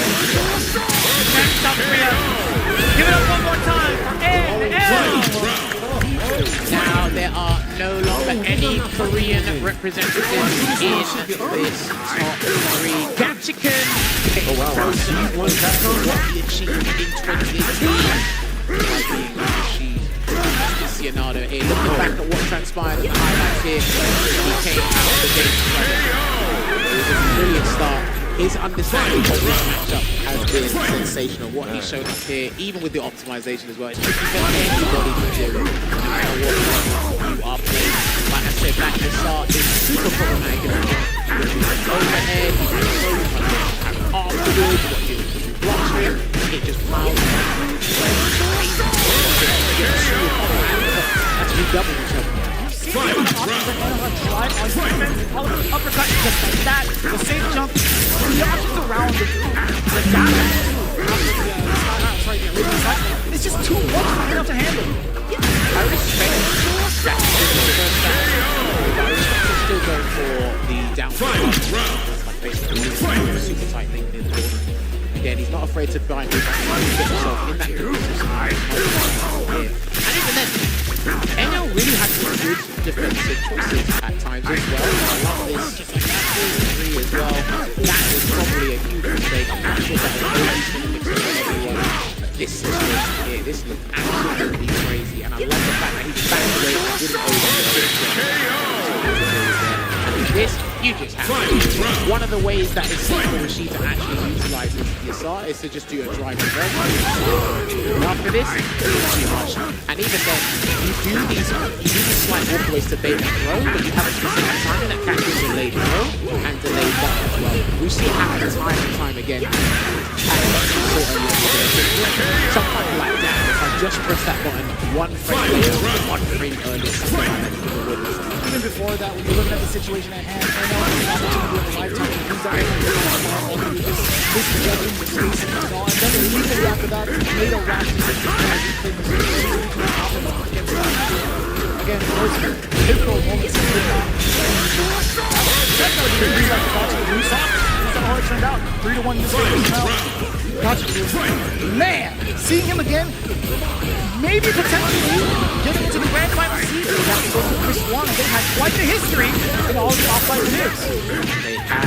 Next South Korea. Give it up one more time for NL. Now there are no longer any Korean representatives in this top 3. Capcom. Oh wow, he won Capcom? What he achieved in 2018 by being achieved. Leonardo here. Looking back at what transpired in the highlights here, he came out of the gate right. It was a brilliant start. His understanding of this matchup has been sensational. What he's shown us here, even with the optimization as well, it's tricky for anybody to do it, no matter what you are playing. Like I said, back at the start, it's super problematic in the game. Overhead, you can throw and afterwards, what you block him, it just miles. That's redoubled each other. Uppercut just like that. The safe jump. The options around the damage. It's just too much for him to handle. I respect that. Still going for the down. Like basically super tight thing in the corner. Again, he's not afraid to try and get himself in that position. And even then, NL really had some good defensive choices at times as well. I love this. Just like that 3 as well. That is probably a huge mistake. I'm not sure that the OD's going to mix it with everyone. But this situation here, this looked absolutely crazy. And I love the fact that he just backed away and didn't this, you just have to. One of the ways that is safe for Rashid to actually utilize his SR is to just do a drive reverse. After this, it's too much. And even then, you do these slight walkaways to bait and throw, but you have a specific timing that catches delayed throw and delayed button as well. We see it happen time and time again. Sometimes like that, if I just press that button one frame later, one frame earlier, something like that, you would win. Even before that, when you're looking at the situation at hand, I know it's an opportunity of a lifetime to use that. chasing it all. And then immediately after that, NATO ratchets it again, those pivotal moments in the that's going to be the reason to the new song. That's how it turned out. 3-1 this game now. Man, seeing him again, maybe potentially getting into the grand final season. That was going to Chris Wong. They had quite the history in all the offline games. They have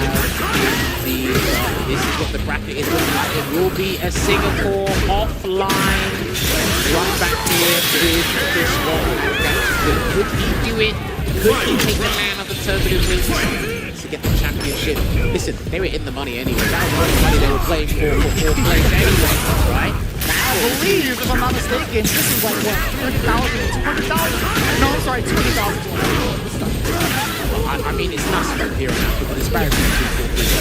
this is what the bracket is looking like. It will be a Singapore offline run back here with Chris Wong. Could he do it? Could he take the man of the turbulent wings to get the championship? Listen, they were in the money anyway. That was the money they were playing for 4 players anyway, right? I believe, if I'm not mistaken, this is like what, 300,000, 200,000? No, I'm sorry, 200,000. I mean, it's not super here now, but the disparity between 4 players.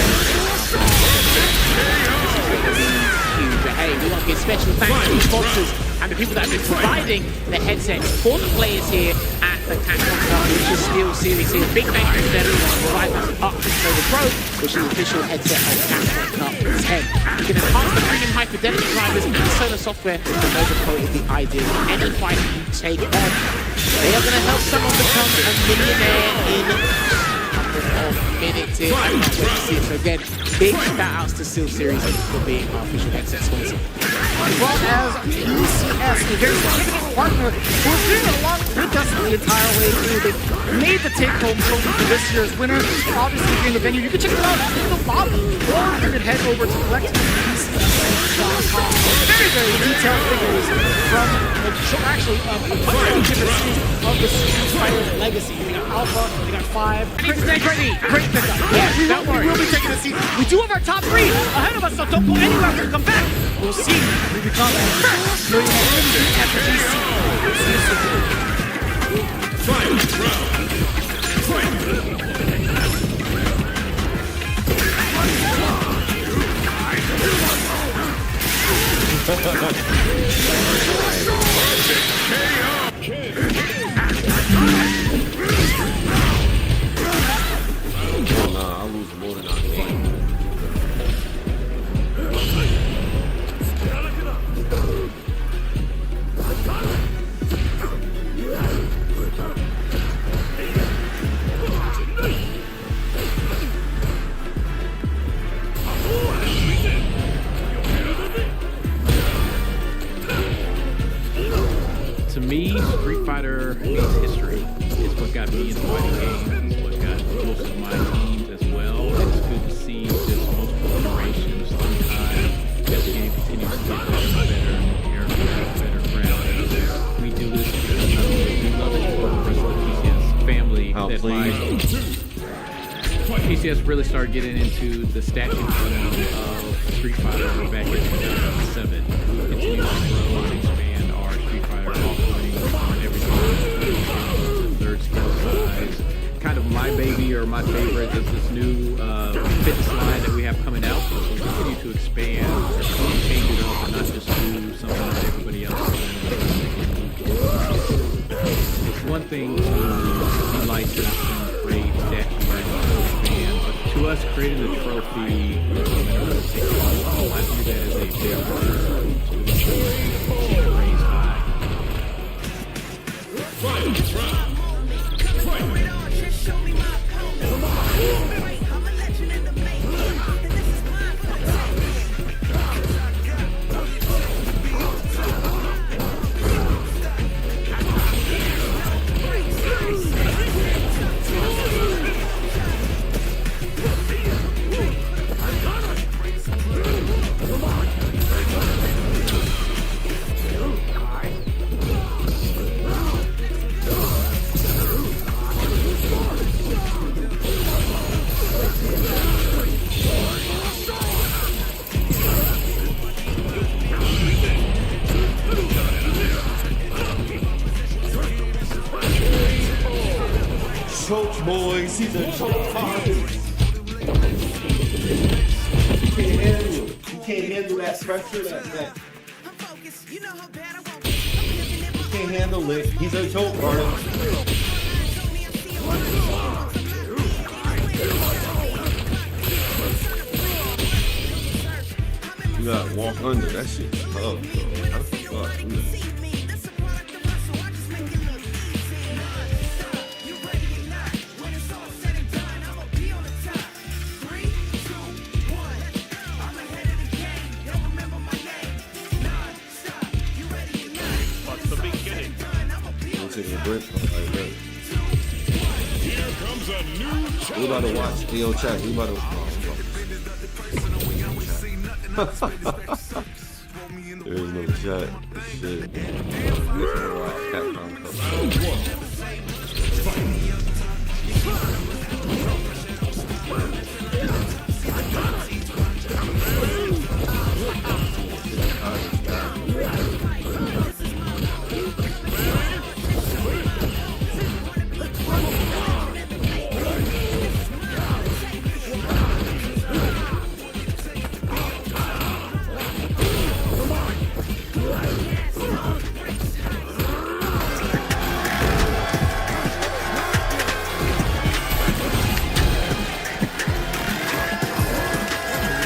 Huge, but hey, we want to give special thanks to the sponsors and the people that have been providing the headsets for the players here at the Capcom Cup, which is Steel Series here. Big thank you to them for providing us with Atleast Pro, which is the official headset of Capcom Cup 10. You can enhance the premium high fidelity drivers and solar software with the Nova Pro is the ideal for any fight you take on. They are going to help someone become a millionaire in minutes here. I can't wait to see it. So again, big shout outs to Steel Series for being our official headset sponsor. As well as UCS, a very significant partner who has been along with us the entire way through. They made the take-home trophy for this year's winner. Obviously, if you're in the venue, you can check it out in the lobby, or you can head over to collectpcs.com. Very, very detailed figures from the show. Actually, a bunch of different scenes of the Street Fighter legacy. We got Alpha, we got 5. Great pickup. Yeah, we will be taking a seat. We do have our top 3 ahead of us, so don't go anywhere. We'll come back. We'll see. We become the first millionaire at the GC. Nah, I'll lose more than I can. To me, Street Fighter is history. It's what got me into fighting games. It's what got most of my teams as well. It's good to see this multiple iterations through time as the game continues to get better and better, characters, better graphics. We do this because we love it for the rest of the PCS family. That's why PCS really started getting into the statue film of Street Fighter back in 2007. We continue to grow and expand our Street Fighter offerings on everything from third skill size. Kind of my baby or my favorite is this new fitness line that we have coming out. So we continue to expand and change it up and not just do something that everybody else is doing. It's one thing to be licensed and create statues and expand, but to us creating the trophy I view that as a big honor to ensure it raised high. Choke boys, he's a choke hard. You can't handle that pressure, that. You can't handle it. He's a choke artist. You got walk under. That shit's tough, though. How the fuck? What's the beginning? I'm taking a break. Like that. Here comes a new We about to challenger. watch. Yo, chat. We about to. There is no chat. Shit. Capcom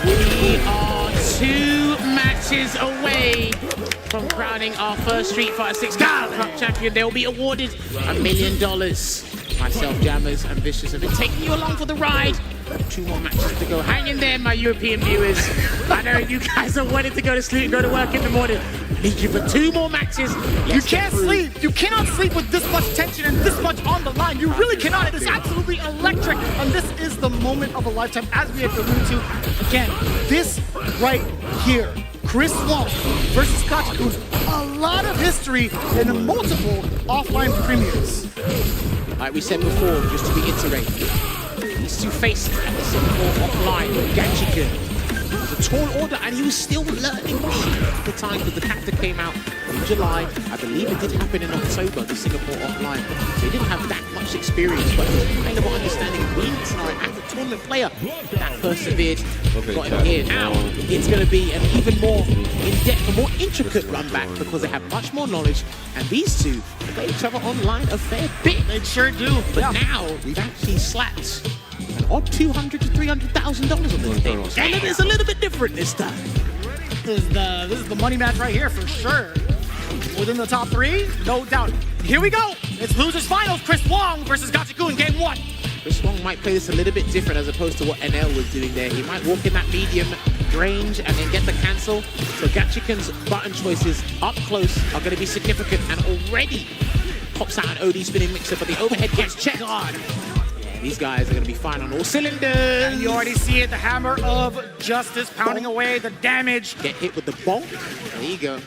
We are 2 matches away from crowning our first Street Fighter 6 Cup champion. They'll be awarded $1 million. Myself, Jammers, and Vicious have been taking you along for the ride. 2 more matches to go. Hang in there, my European viewers. I know you guys are wanting to go to sleep, go to work in the morning. Need you for 2 more matches. You can't sleep. You cannot sleep with this much tension and this much on the line. You really cannot. It is absolutely electric. And this is the moment of a lifetime, as we have alluded to. Again, this right here, Chris Wong versus Kachi, a lot of history in multiple offline premieres. Like we said before, just to reiterate, these 2 faced at the Singapore offline with Gachiken. It was a tall order, and he was still learning machine at the time because the character came out in July. I believe it did happen in October, the Singapore offline. So he didn't have that much experience, but he was kind of understanding the scenario as a tournament player that persevered, got him here. Now it's going to be an even more in-depth, a more intricate run back because they have much more knowledge, and these 2 play each other online a fair bit. They sure do. But now we've actually slapped an odd $200,000 to $300,000 on this table. So it's a little bit different this time. This is the money match right here for sure. Within the top 3, no doubt. Here we go. It's losers finals. Chris Wong versus Gachiku in game 1. Chris Wong might play this a little bit different as opposed to what NL was doing there. He might walk in that medium range and then get the cancel. So Gachiken's button choices up close are going to be significant, and already pops out an OD spinning mixer, but the overhead gets checked on. These guys are going to be fine on all cylinders. And you already see it, the hammer of justice pounding away, the damage. Get hit with the bonk. There you go.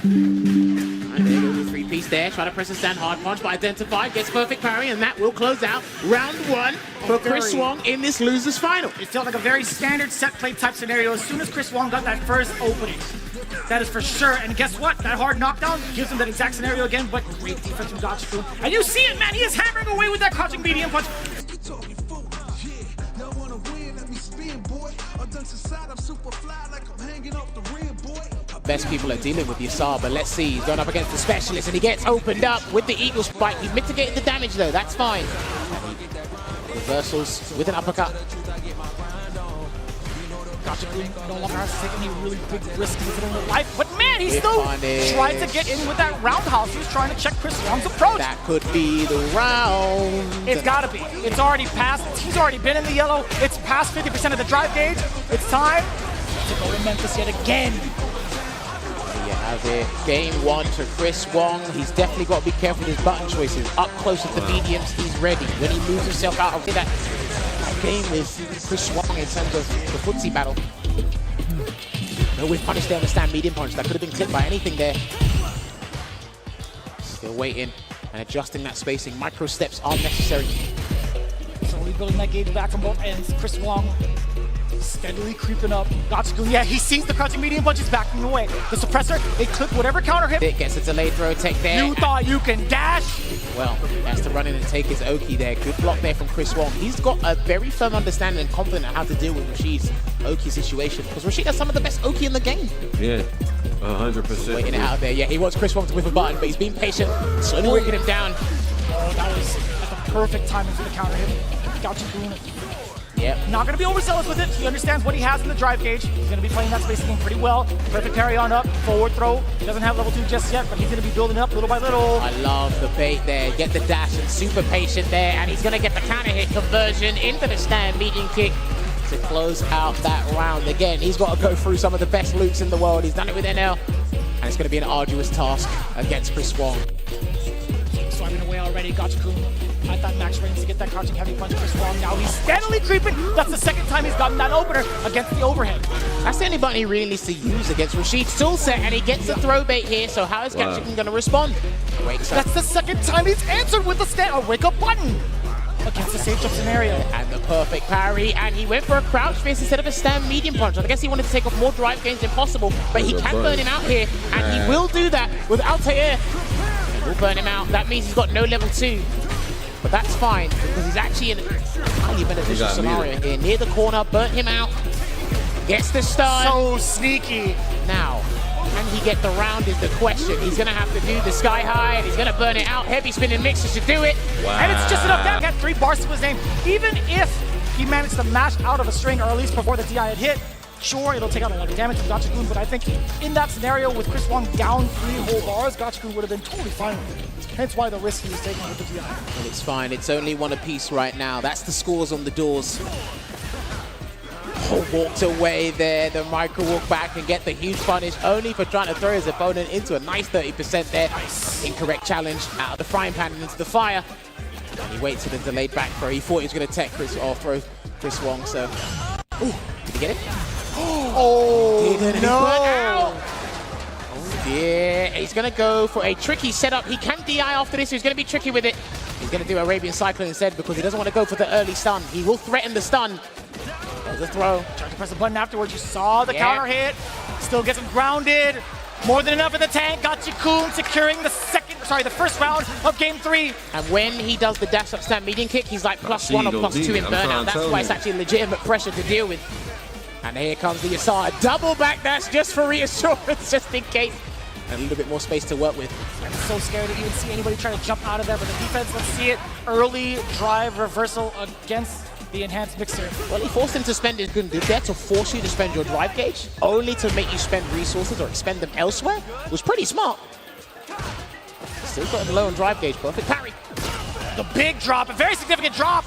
And there goes the 3-piece there. Try to press a stand hard punch, but identified. Gets perfect parry, and that will close out round 1 for Chris Wong in this losers final. It felt like a very standard set play type scenario as soon as Chris Wong got that first opening. That is for sure. And guess what? That hard knockdown gives him that exact scenario again, but great defense from Gachiku. And you see it, man. He is hammering away with that crouching medium punch. Best people are dealing with Yasar, but let's see. He's going up against the specialist, and he gets opened up with the eagle spike. He's mitigated the damage, though. That's fine. Reversals with an uppercut. Gachiku no longer has to take any really big risks in his life, but man, he still tried to get in with that roundhouse. He's trying to check Chris Wong's approach. That could be the round. It's gotta be. It's already passed. He's already been in the yellow. It's past 50% of the drive gauge. It's time to go to Memphis yet again. There you have it. Game 1 to Chris Wong. He's definitely got to be careful with his button choices. Up close with the mediums, he's ready. When he moves himself out of that game with Chris Wong in terms of the footsie battle. No whiff punish there on the stand medium punch. That could have been clipped by anything there. Still waiting and adjusting that spacing. Micro steps are necessary. So rebuilding that gauge back from both ends. Chris Wong steadily creeping up. Gachiku, yeah, he sees the crouching medium punch, he's backing away. The suppressor, it clipped whatever counter hit. It gets a delayed throw tech there. You thought you can dash? Well, has to run in and take his Oki there. Good block there from Chris Wong. He's got a very firm understanding and confident on how to deal with Rashid's Oki situation, because Rashid has some of the best Oki in the game. Yeah, 100%. Waiting it out there. Yeah, he wants Chris Wong to whiff a button, but he's being patient, slowly working him down. Oh, that was at the perfect timing for the counter hit. Gachiku Yep. Not going to be overzealous with it. He understands what he has in the drive gauge. He's going to be playing that spacing game pretty well. Perfect parry on up, forward throw. He doesn't have level 2 just yet, but he's going to be building up little by little. I love the bait there. Get the dash and super patient there, and he's going to get the counter hit conversion into the stand medium kick to close out that round. Again, he's got to go through some of the best loops in the world. He's done it with NL, and it's going to be an arduous task against Chris Wong. Swiping away already, Gachikun at that max range to get that crouching heavy punch. Chris Wong now he's steadily creeping. That's the second time he's gotten that opener against the overhead. That's the only button he really needs to use against Rashid's toolset, and he gets the throw bait here, so how is Gachikun going to respond? Wakes up. That's the second time he's answered with a wake up button against the safe jump scenario. And the perfect parry, and he went for a crouch fist instead of a stand medium punch. I guess he wanted to take off more drive gains than possible, but he can burn him out here, and he will do that with Altair. He will burn him out. That means he's got no level 2. But that's fine, because he's actually in a highly beneficial scenario here. Near the corner, burnt him out. Gets the stun. So sneaky. Now, can he get the round is the question. He's going to have to do the sky high, and he's going to burn it out. Heavy spinning mixer should do it. Wow. And it's just enough. That got 3 bars to his name. Even if he managed to mash out of a string, or at least before the DI had hit, sure, it'll take out a lot of damage from Gachikun, but I think in that scenario with Chris Wong down 3 whole bars, Gachikun would have been totally fine with it. Hence why the risk he was taking with the DI. Well, it's fine. It's only 1 apiece right now. That's the scores on the doors. Oh, walked away there. The micro walk back and get the huge punish, only for trying to throw his opponent into a nice 30% there. Nice. Incorrect challenge out of the frying pan and into the fire. And he waits for the delayed back throw. He thought he was going to tech Chris or throw Chris Wong, so. Ooh, did he get it? Oh, didn't no. He went out. Yeah, he's going to go for a tricky setup. He can DI after this, so he's going to be tricky with it. He's going to do Arabian Cyclone instead because he doesn't want to go for the early stun. He will threaten the stun. There's the throw. Trying to press the button afterwards. You saw the counter hit. Still gets him grounded. More than enough in the tank. Gachikun securing the first round of game 3. And when he does the dash up stand medium kick, he's like +1 or +2 in burnout. That's why it's actually legitimate pressure to deal with. And here comes the Yasar. Double backdash just for reassurance, just in case. And a little bit more space to work with. I'm so scared to even see anybody try to jump out of there, but the defense, let's see it. Early drive reversal against the enhanced mixer. Well, he forced him to spend his good there to force you to spend your drive gauge, only to make you spend resources or expend them elsewhere. It was pretty smart. Still got him low on drive gauge. Perfect parry. The big drop, a very significant drop.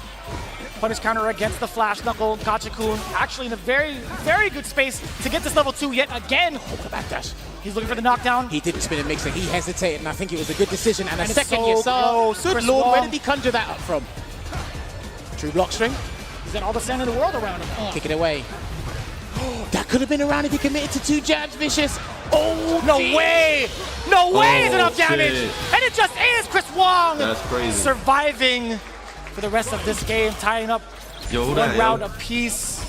Punish counter against the flash knuckle. Gachikun actually in a very, very good space to get this level 2 yet again. Oh, the backdash. He's looking for the knockdown. He didn't spin a mixer. He hesitated, and I think it was a good decision. And a it's second so Yasar. close. Good Chris lord, Wong. where did he conjure that up from? True block string. He's got all the sand in the world around him. Kick it away. That could have been around if he committed to 2 jabs, Vicious. Oh, no way! No way is enough damage! Shit. And it just is Chris Wong! That's crazy. Surviving for the rest of this game, tying up one round apiece,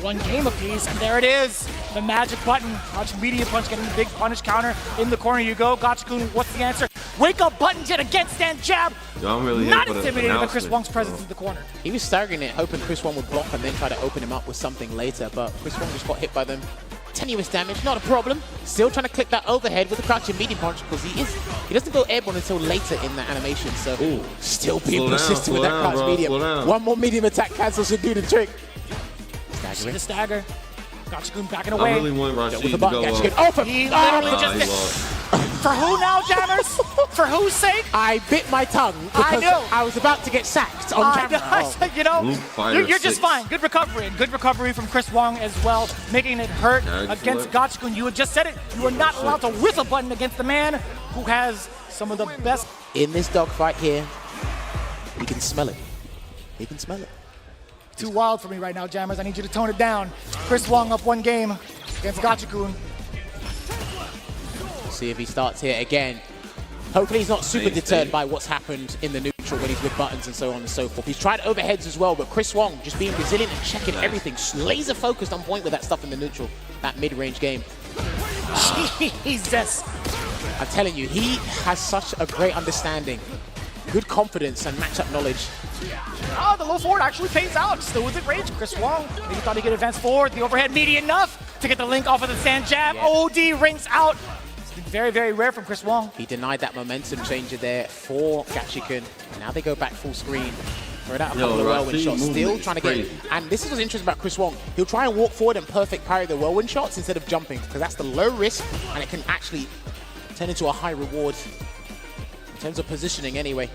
1 game apiece, and there it is. The magic button. Crouch medium punch, getting the big punish counter. In the corner you go. Gachikun, what's the answer? Wake up button jet against stand jab. Yo, I'm really not intimidated by Chris Wong's presence in the corner. He was staggering it, hoping Chris Wong would block and then try to open him up with something later, but Chris Wong just got hit by them. Tenuous damage, not a problem. Still trying to click that overhead with the crouching medium punch because he doesn't go airborne until later in that animation, so still being persistent with that crouch medium. 1 more medium attack cancel should do the trick. See the stagger. Gachikun backing away. I really want Rashid with the to button. go up. Oh, for he literally For who now, jammers? For whose sake? I bit my tongue because I was about to get sacked on camera. You know, you're just fine. Good recovery. And good recovery from Chris Wong as well, making it hurt against Gachikun. You had just said it. You are not allowed to whiff a button against the man who has some of the best. In this dogfight here, he can smell it. He can smell it. Too wild for me right now, jammers. I need you to tone it down. Chris Wong up 1 game against Gachikun. See if he starts here again. Hopefully he's not super deterred by what's happened in the neutral when he's with buttons and so on and so forth. He's tried overheads as well, but Chris Wong just being resilient and checking everything. Laser focused on point with that stuff in the neutral. That mid-range game. Jesus. I'm telling you, he has such a great understanding. Good confidence and matchup knowledge. Oh, the low forward actually pays out. Still within range. Chris Wong maybe thought he could advance forward. The overhead meaty enough to get the link off of the stand jab. Yeah. OD rings out. It's been very, very rare from Chris Wong. He denied that momentum changer there for Gachikun. Now they go back full screen. Throwing out a couple of whirlwind shots, still trying to get. And this is what's interesting about Chris Wong. He'll try and walk forward and perfect parry the whirlwind shots instead of jumping, because that's the low risk, and it can actually turn into a high reward in terms of positioning anyway.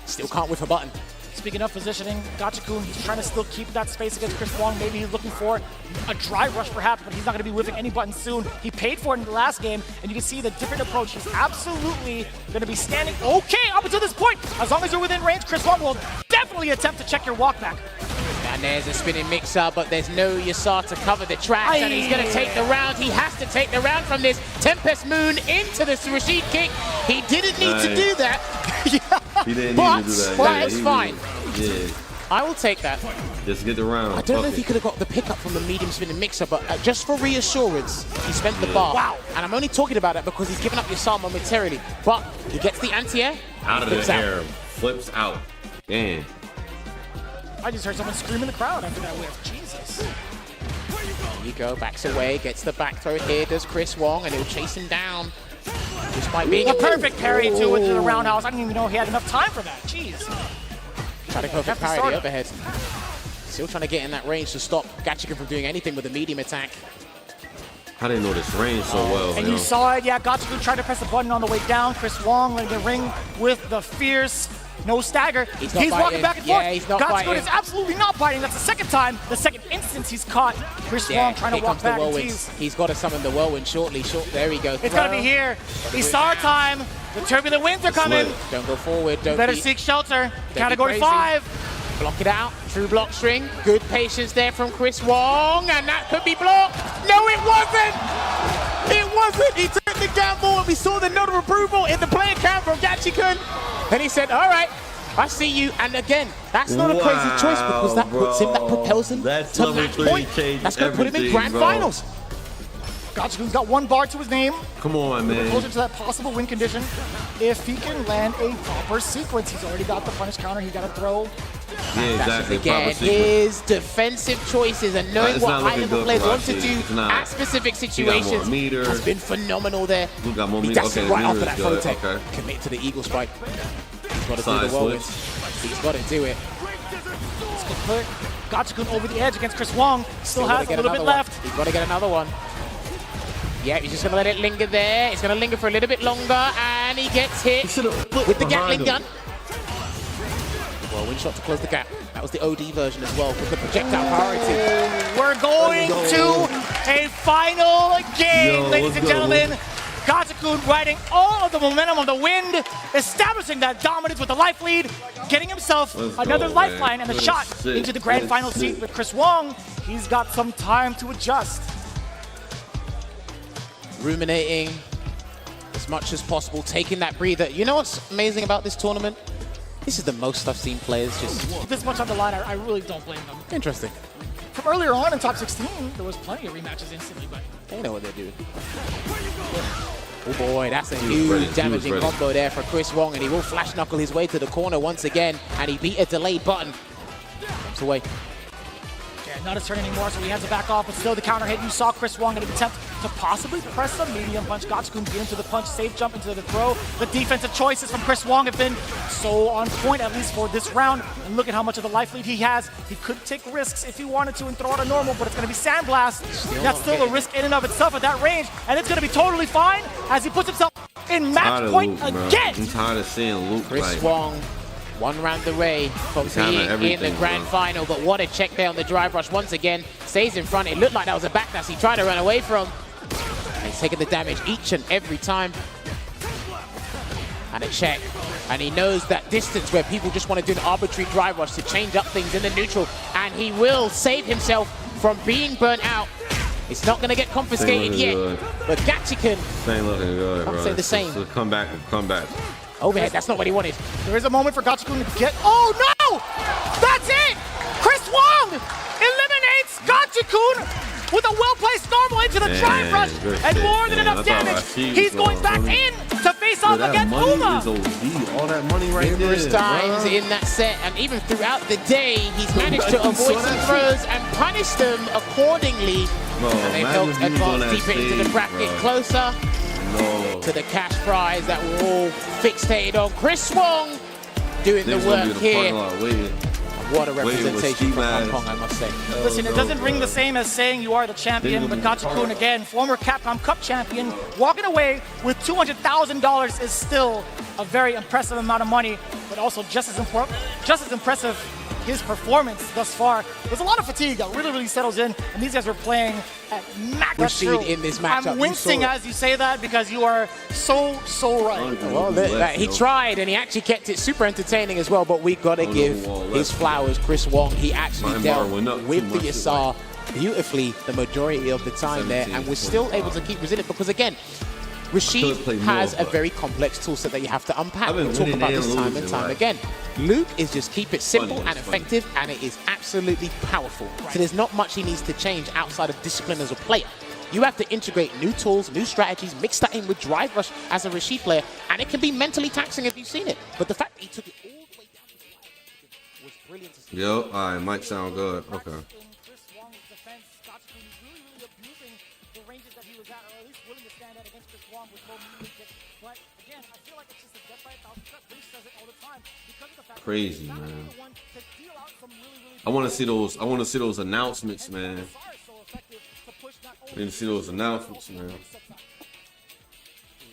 Still can't whiff a button. Speaking of positioning, Gachikun, he's trying to still keep that space against Chris Wong. Maybe he's looking for a dry rush perhaps, but he's not going to be whiffing any buttons soon. He paid for it in the last game, and you can see the different approach. He's absolutely going to be standing okay up until this point. As long as you're within range, Chris Wong will definitely attempt to check your walk back. And there's a spinning mixer, but there's no Yasar to cover the tracks, and he's going to take the round. He has to take the round from this. Tempest Moon into the Rashid kick. He didn't need to do that. He didn't need to do that. But it's fine. Yeah. I will take that. Just get the round. I don't know if he could have got the pickup from the medium spinning mixer, but just for reassurance, he spent the bar. Wow. And I'm only talking about that because he's given up Yasar momentarily. But he gets the anti-air. Out of the air. Flips out. Damn. I just heard someone scream in the crowd after that whiff. Jesus. There you go, backs away, gets the back throw here, does Chris Wong, and he'll chase him down. Despite being a perfect parry too into the roundhouse. I didn't even know he had enough time for that. Jeez. Trying to perfect parry the overhead. Still trying to get in that range to stop Gachikun from doing anything with the medium attack. I didn't know this range so well. And you saw it, yeah, Gachikun tried to press the button on the way down. Chris Wong letting the ring with the fierce. No stagger. He's walking back and forth. Yeah, he's not Gachikun is absolutely not biting. That's the second time, the second instance he's caught Chris Wong trying to walk back and tease. He's got to summon the whirlwind shortly. There we go. It's got to be here. Isar time. The turbulent winds are coming. Don't go forward. Better seek shelter. Category 5. Block it out. True block string. Good patience there from Chris Wong. And that could be blocked. No, it wasn't. It wasn't. He took the gamble. We saw the note of approval in the player count from Gachikun. And he said, all right, I see you. And again, that's not a crazy choice because that puts him, that propels him to match point. That's going to put him in grand finals. Gachikun's got one bar to his name. Come on, man. Closer to that possible win condition. If he can land a proper sequence, he's already got the punish counter. He got to throw. Yeah, exactly. Again, his defensive choices and knowing what high-level players want to do at specific situations has been phenomenal there. He got more He does it right after that photech. Okay. Commit to the eagle spike. He's got to do the whirlwind. He's got to do it. Let's go quick. Gachikun over the edge against Chris Wong. Still has a little bit left. He's got to get another one. Yeah, he's just going to let it linger there. It's going to linger for a little bit longer, and he gets hit with the Gatling gun. Whirlwind shot to close the gap. That was the OD version as well with the projectile priority. We're going to a final game, ladies and gentlemen. Gachikun riding all of the momentum of the wind, establishing that dominance with the life lead, getting himself another lifeline and a shot into the grand final seat with Chris Wong. He's got some time to adjust. Ruminating as much as possible, taking that breather. You know what's amazing about this tournament? This is the most I've seen players just... This much on the line, I really don't blame them. Interesting. From earlier on in top 16, there was plenty of rematches instantly, but... They know what they're doing. Oh boy, that's a huge damaging combo there for Chris Wong, and he will flash knuckle his way to the corner once again, and he beat a delayed button. Jumps away. Yeah, not his turn anymore, so he has to back off, but still the counter hit. You saw Chris Wong in an attempt to possibly press a medium punch. Gachikun get into the punch, safe jump into the throw. The defensive choices from Chris Wong have been so on point, at least for this round. And look at how much of the life lead he has. He could take risks if he wanted to and throw out a normal, but it's going to be Sandblast. That's still a risk in and of itself at that range, and it's going to be totally fine as he puts himself in match point again. I'm tired of seeing Luke. Chris Wong, one round away from being in the grand final, but what a check there on the drive rush once again. Stays in front. It looked like that was a backdash he tried to run away from. And he's taking the damage each and every time. And a check. And he knows that distance where people just want to do an arbitrary drive rush to change up things in the neutral. And he will save himself from being burnt out. It's not going to get confiscated yet. But Gachikun, same looking good, bro. I'll say the same. So come back. Overhead, that's not what he wanted. There is a moment for Gachikun to get... Oh, no! That's it! Chris Wong eliminates Gachikun with a well-placed normal into the drive rush and more than enough damage. He's going back in to face off against Uma. All that money right numerous times in that set, and even throughout the day, he's managed to avoid some throws and punish them accordingly. And they've helped advance deeper into the bracket, closer to the cash prize that we're all fixated on. Chris Wong doing the Niggas gonna be work in the here. parking lot waiting. What a Waiting with representation ski from Hong masks. Kong, I must say. Listen, it doesn't ring the same as saying you are the champion, but Gachikun, again, former Capcom Cup champion, walking away with $200,000 is still a very impressive amount of money, but also just as impressive his performance thus far. There's a lot of fatigue that really settles in, and these guys are playing at max. Rashid in this matchup, I'm you wincing saw it. as you say that because you are so right. Well, he tried, and he actually kept it super entertaining as well, but we got to give his flowers, Chris Wong. He actually dealt with the Yasar beautifully the majority of the time there, and was still able to keep resilient because, again, Rashid has a very complex toolset that you have to unpack. We talk about this time and time again. Luke is just keep it simple and effective, and it is absolutely powerful. So there's not much he needs to change outside of discipline as a player. You have to integrate new tools, new strategies, mix that in with drive rush as a Rashid player, and it can be mentally taxing if you've seen it. But the fact that he took it all the way down to the wire was brilliant to see. Yo, all right, might sound good. Okay. Crazy, man. I want to see those. I want to see those announcements, man. I need to see those announcements, man.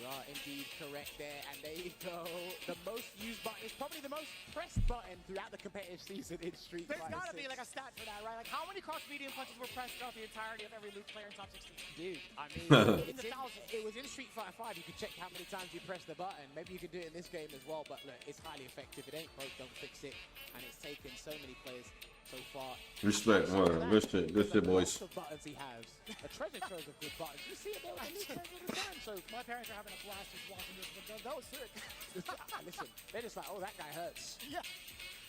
You are indeed correct there, and there you go. The most used button is probably the most pressed button throughout the competitive season in Street Fighter. There's gotta be like a stat for that, right? Like how many cross medium punches were pressed throughout the entirety of every Luke player in top 16? Dude, I mean, it was in Street Fighter 5. You could check how many times you press the button. Maybe you could do it in this game as well, but look, it's highly effective. It ain't broke, don't fix it. And it's taken so many players so far. Respect, man. Good shit, boys. The buttons he has. A treasure trove of good buttons. You see it there at least every time. So my parents are having a blast just watching this, but that was sick. Listen, they're just like, oh, that guy hurts. Yeah.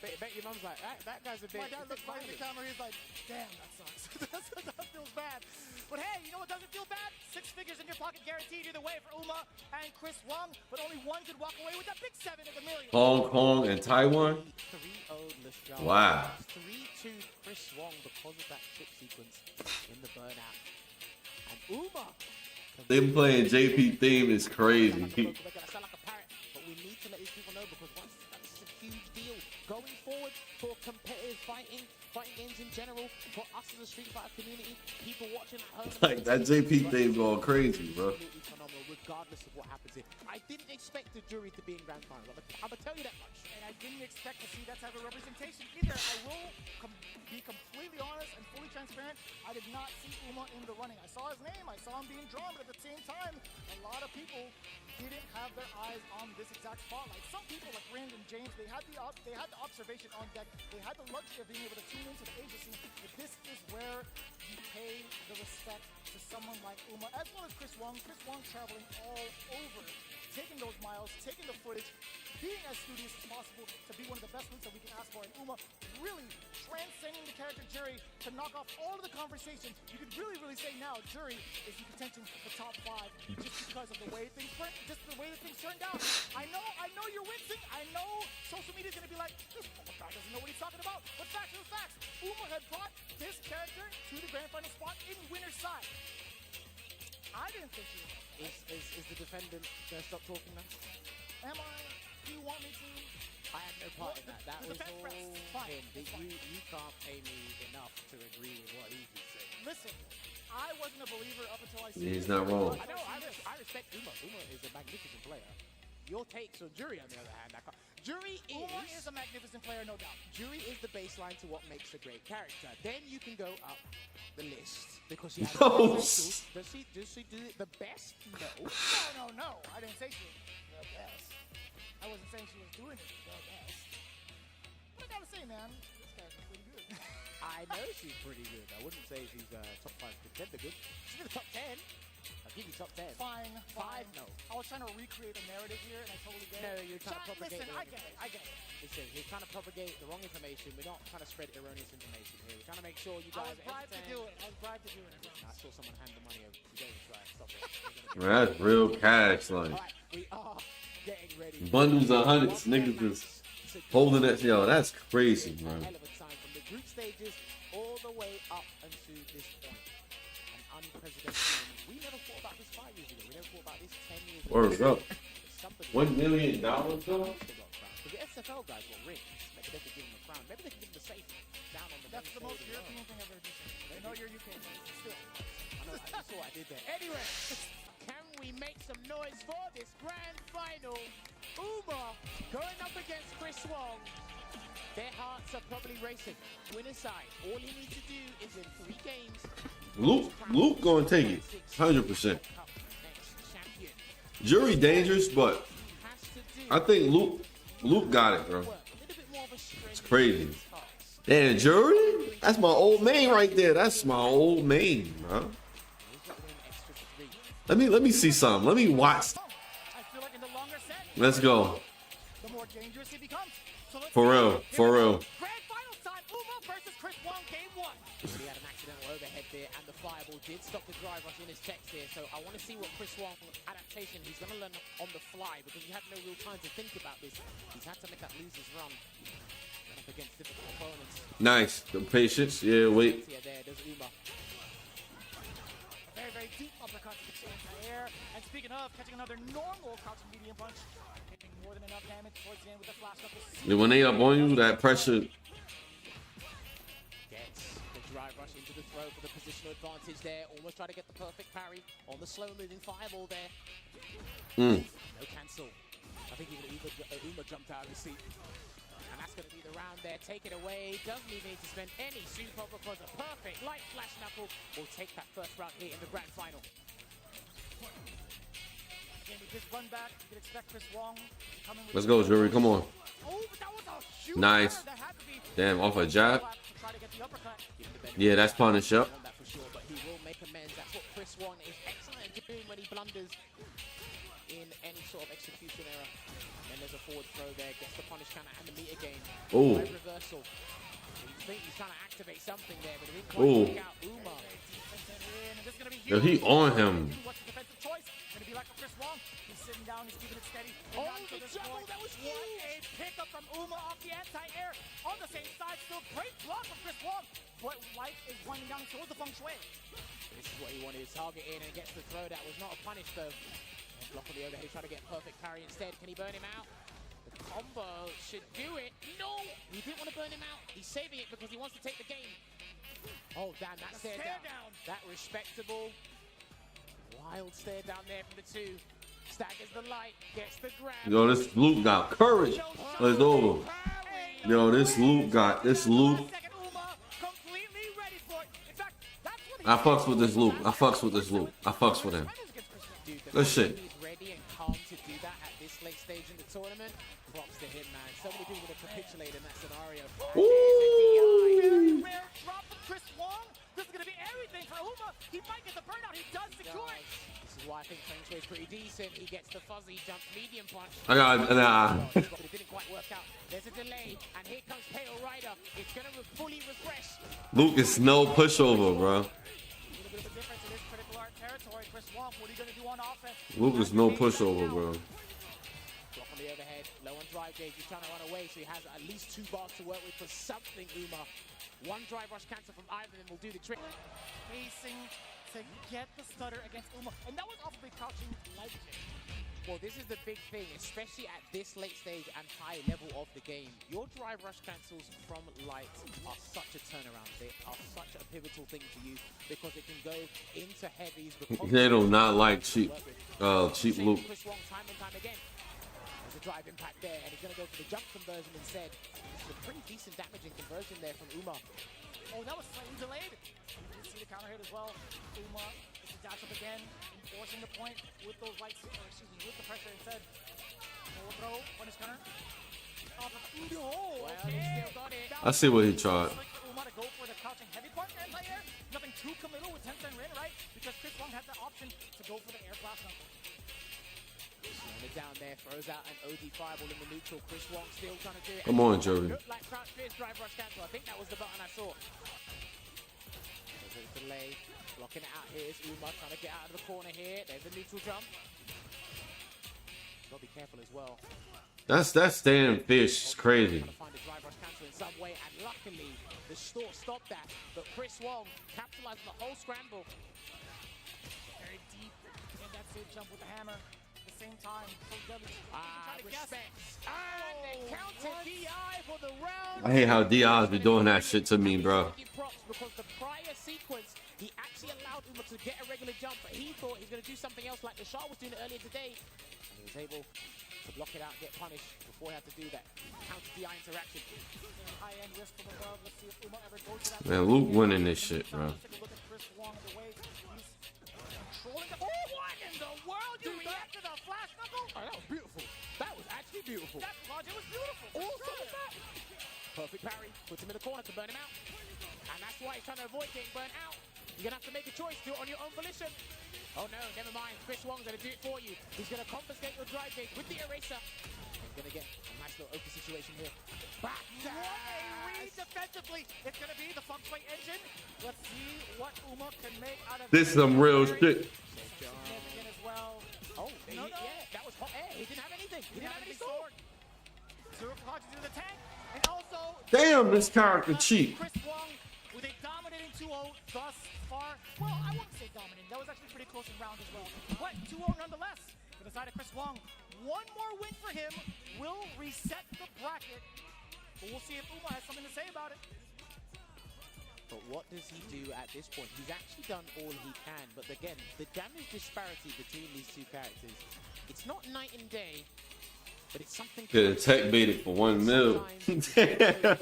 Bet your mom's like, that guy's a bit. My dad looks right in the camera, he's like, damn, that sucks. That feels bad. But hey, you know what doesn't feel bad? 6 figures in your pocket guaranteed either way for Uma and Chris Wong, but only one could walk away with that big 7 of the million. Hong Kong and Taiwan. 3-0 Wow. 3-2 Chris Wong because of that chip sequence in the burnout. And Uma. Them playing JP theme is crazy. But we need to let these people know because once that's a huge deal going forward for competitive fighting games in general, for us as a Street Fighter community, people watching at home. Like that JP theme going crazy, bro. Absolutely phenomenal, regardless of what happens here. I didn't expect the jury to be in grand final. I'm gonna tell you that much. And I didn't expect to see that type of representation either. I will be completely honest and fully transparent. I did not see Uma in the running. I saw his name, I saw him being drawn, but at the same time, a lot of people didn't have their eyes on this exact spotlight. Some people like Rand and James, they had the observation on deck. They had the luxury of being able to tune into the agency. But this is where you pay the respect to someone like Uma, as well as Chris Wong. Chris Wong traveling all over, taking those miles, taking the footage, being as studious as possible to be one of the best moves that we can ask for. And Uma really transcending the character Jury to knock off all of the conversations. You could really say now Jury is in contention for top 5 just because of the way things turned out. I know you're wincing. I know social media is going to be like, this guy doesn't know what he's talking about. But facts are facts. Uma had brought this character to the grand final spot in winner's side. I didn't think she was. Is the defendant going to stop talking now? Am I? Do you want me to? I had no part in that. That was all fine. him. You can't pay me enough to agree with what he was saying. Listen, I wasn't a believer up until I see. Yeah, he's not wrong. I know. I respect Uma. Uma is a magnificent player. Your takes on Jury, on the other hand, Jury is a magnificent player, no doubt. Jury is the baseline to what makes a great character. Then you can go up the list because she has potential. Does she do it the best? No. I didn't say she was the best. I wasn't saying she was doing it the best. But I gotta say, man, this character's pretty good. I know she's pretty good. I wouldn't say she's top 5 contender good. She's in the top 10. I'll give you top 10. Fine. 5, no. I was trying to recreate a narrative here, and I totally get it. No, you're trying to propagate I get it. Listen, you're trying to propagate the wrong information. We're not trying to spread erroneous information here. We're trying to make sure you guys I was bribed to do it. I saw someone hand the money over. You don't even try it. Stop it. Man, that's real cash, like. All right, we are getting ready. Bundles of hundreds, niggas just holding that. Yo, that's crazy, man. Hell of a time from the group stages all the way up until this point. An unprecedented moment. We never thought about this 5 years ago. We never thought about this 10 years ago. Word up. $1 million, though? The SFL guys were Maybe they can give him the safe down on the That's the most main European thing I've ever seen. I know you're UK, but still. I know, I saw what I did there. Anyway, can we make some noise for this grand final? Uma going up against Chris Wong. Their hearts are probably racing. Winner side, all he needs to do is in 3 games. Luke gonna take it, 100%. Jury dangerous, but I think Luke got it, bro. It's crazy. Damn, Jury, that's my old main right there. That's my old main, bro. Let me see something. Let me watch. Let's go. The more dangerous he becomes. So For real, for real. Grand final time, Uma versus Chris Wong, game 1. He had an accidental overhead there, and the fireball did stop the drive rush in his checks there. So I want to see what Chris Wong adaptation he's going to learn on the fly, because he had no real time to think about this. He's had to make that loser's run up against difficult opponents. Nice. The patience. Yeah, wait. Yeah, there's Uma. Very, very deep uppercut to the air. And speaking of catching another normal crouching medium punch, hitting more than enough damage towards the end with the flash knuckles. Yeah, when they up on you, that pressure. Gets the drive rush into the throw for the positional advantage there. Almost try to get the perfect parry on the slow-moving fireball there. No cancel. I think even Uma jumped out of his seat. And that's going to be the round there. Take it away. Doesn't even need to spend any super, because a perfect light flash knuckle will take that first round here in the grand final. Again, with this run back, you can expect Chris Wong coming with. Let's go, Jury. Come on. Oh, but that was a huge Nice. that had to be Damn, off a jab. to try to get the uppercut. Yeah, that's punish up. That for sure, but he will make amends. That's what Chris Wong is excellent at doing when he blunders in any sort of execution error. And there's a forward throw there, gets the punish counter and the meter gain. Oh. Right reversal. You think he's trying to activate something there, but it didn't quite work out. Uma. Yo, he on him. What's the defensive choice? Gonna be like a Chris Wong. He's sitting down, he's keeping it steady. Oh, the juggle, that was huge! What a pickup from Uma off the anti-air. On the same side, still great block from Chris Wong. But life is winding down, so is the feng shui. This is what he wanted, his target in, and gets the throw. That was not a punish, though. Block on the overhead, he's trying to get perfect parry instead. Can he burn him out? The combo should do it. No! He didn't want to burn him out. He's saving it because he wants to take the game. Oh, damn, that stare down. That respectable. Wild stare down there from the two. Staggers the light, gets the grab. Yo, this Luke got courage. It's over. Yo, this Luke. I fucks with this Luke. I fucks with him. Good shit. He's ready and calm to do that at this late stage in the tournament. Props to him, man. So many people would have capitulated in that scenario. Ooh. Rare drop from Chris Wong. This is going to be everything for Uma. He might get the burnout. He does secure it. This is why I think Feng Shui is pretty decent. He gets the fuzzy jump medium punch. I got nah. But it didn't quite work out. There's a delay, and here comes Pale Rider. It's going to fully refresh. Luke is no pushover, bro. A little bit of a difference in this critical art territory. Chris Wong, what are you going to do on offense? Luke is no pushover, bro. Block on the overhead, low on drive gauge. He's trying to run away, so he has at least 2 bars to work with for something, Uma. One drive rush cancel from either of them will do the trick. Facing to get the stutter against Uma. And that was off of a crouching light kick. Well, this is the big thing, especially at this late stage and high level of the game. Your drive rush cancels from light are such a turnaround. They are such a pivotal thing to use because it can go into heavies. They do not like cheap Luke. Chris Wong time and time again. There's a drive impact there, and he's going to go for the jump conversion instead. It's a pretty decent damaging conversion there from Uma. Oh, that was slightly delayed. You can see the counter hit as well. Uma is the dash up again, enforcing the point with those lights, or excuse me, with the pressure instead. Forward throw, punish counter. Off of Udo. Well, he still got it. I see what he tried. Slick for Uma to go for the crouching heavy punch anti-air. Nothing too committal with 10-10 Rin, right? Because Chris Wong had the option to go for the air blast knuckle. Slowing it down there, throws out an OD fireball in the neutral. Chris Wong still trying to do it. Come on, Joey. Looked like crouch fierce drive rush cancel. I think that was the button I saw. There's a delay. Blocking it out here is Uma trying to get out of the corner here. There's a neutral jump. Gotta be careful as well. That's staying fish. It's crazy. Trying to find a drive rush cancel in some way, and luckily the store stopped that. But Chris Wong capitalized on the whole scramble. Very deep in that safe jump with the hammer. The same time. So deadly. Trying to guess. And the counter DI for the round. I hate how Diaz be doing that shit to me, bro. Because the prior sequence, he actually allowed Uma to get a regular jump, but he thought he was going to do something else like the Shah was doing earlier today. And he was able to block it out and get punished before he had to do that. Counter DI interaction. High-end risk from above. Let's see if Uma ever goes to that. Man, Luke winning this shit, bro. Take a look at Chris Wong the way he's controlling the. Oh, what in the world? You react to the flash knuckle? Oh, that was beautiful. That was actually beautiful. That logic was beautiful. Also was that. Perfect parry. Puts him in the corner to burn him out. And that's why he's trying to avoid getting burnt out. You're going to have to make a choice. Do it on your own volition. Oh, no. Never mind. Chris Wong's going to do it for you. He's going to confiscate your drive gauge with the eraser. He's going to get a nice little open situation here. Back What a read defensively. It's going to be the funk fight engine. Let's see what Uma can make out of This is some real shit. significant as well. Oh, No. yeah. That was hot air. He didn't have anything. He didn't have any sword. Zero Kaji to the tank. And also, Damn, this character cheap. Chris Wong with a dominating 2-0 thus far. Well, I wouldn't say dominating. That was actually pretty close in round as well. But 2-0 nonetheless. For the side of Chris Wong. One more win for him will reset the bracket. But we'll see if Uma has something to say about it. But what does he do at this point? He's actually done all he can. But again, the damage disparity between these two characters, it's not night and day, but it's something. Could have tech baited for 1 mil. Damn.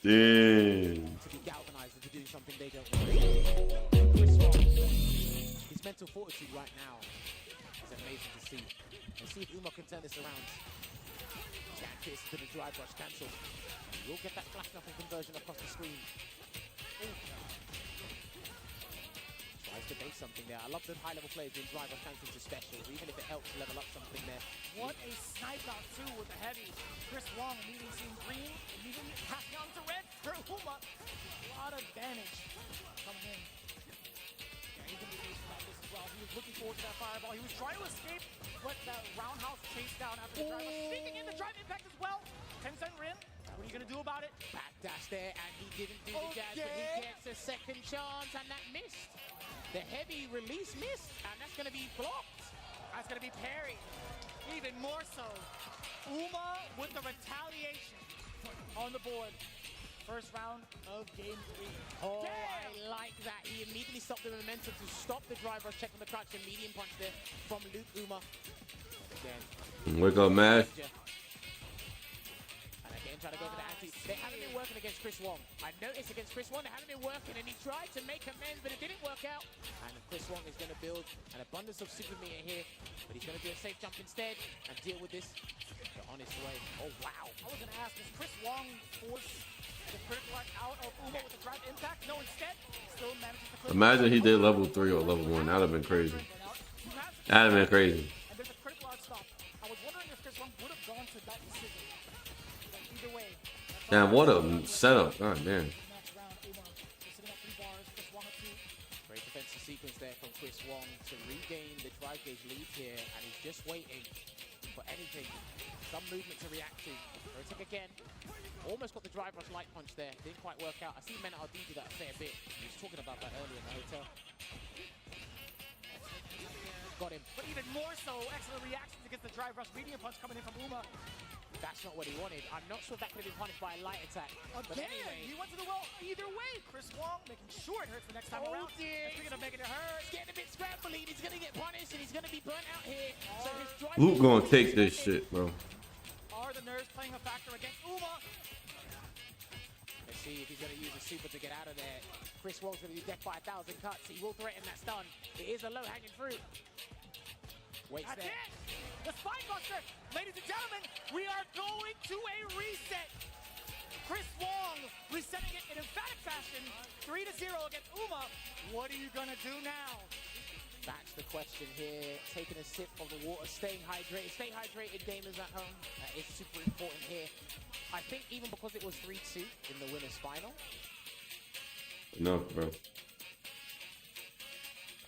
Damn. To be galvanized into doing something they don't want. Chris Wong, his mental fortitude right now is amazing to see. Let's see if Uma can turn this around. Jack Pierce to the drive rush cancel. You'll get that flash knuckle conversion across the screen. Tries to base something there. I love the high-level players doing drive rush cancel to specials, even if it helps level up something there. What a snipe out too with the heavy. Chris Wong immediately seeing green, immediately passing on to red for Uma. A lot of damage coming in. Yeah, he's gonna be facing about this as well. He was looking forward to that fireball. He was trying to escape, but that roundhouse chase down after the drive. Sneaking in the drive impact as well. 10-cent rim. What are you gonna do about it? Back dash there, and he didn't do the dash, but he gets a second chance, and that missed. The heavy release missed, and that's gonna be blocked. That's gonna be parried. Even more so. Uma with the retaliation on the board. First round of game 3. Oh, Damn. I like that. He immediately stopped the momentum to stop the drive rush, check on the crouch, and medium punch there from Luke Uma. Again. Wake up, man. And again, trying to go for the anti. They haven't been working against Chris Wong. I noticed against Chris Wong, they haven't been working, and he tried to make amends, but it didn't work out. And Chris Wong is going to build an abundance of super meter here, but he's going to do a safe jump instead and deal with this the honest way. Oh, wow. I was gonna ask, does Chris Wong force the critical art out of Uma with the drive impact? No, instead, still manages to clip. Imagine he did level 3 or level 1. That'd have been crazy. That'd have been crazy. And there's a critical art stop. I was wondering if Chris Wong would have gone to that decision. But either way. Damn, what a setup. God damn. Next round, Uma sitting at 3 bars. Chris Wong at 2. Great defensive sequence there from Chris Wong to regain the drive gauge lead here, and he's just waiting for anything. Some movement to react to. Rotic again. Almost got the drive rush light punch there. Didn't quite work out. I see Men RD do that a fair bit. He was talking about that earlier in the hotel. Got him. But even more so, excellent reactions against the drive rush medium punch coming in from Uma. That's not what he wanted. I'm not sure that could have been punished by a light attack. But Again, anyway. he went to the well either way. Chris Wong making sure it hurts the next time around. Dear. And speaking of making it hurt, He's getting a bit scrambly. He's going to get punished, and he's going to be burnt out here. So his drive Luke gonna take this shit, bro. are the nerves playing a factor against Uma? Let's see if he's going to use a super to get out of there. Chris Wong's going to be death by 1,000 cuts. He will threaten that stun. It is a low-hanging fruit. Waits That's there. it! The Spinebuster! Ladies and gentlemen, we are going to a reset! Chris Wong resetting it in emphatic fashion. 3-0 against Uma. What are you gonna do now? That's the question here. Taking a sip of the water, staying hydrated. Stay hydrated, gamers at home. That is super important here. I think even because it was 3-2 in the winners' final. No, bro.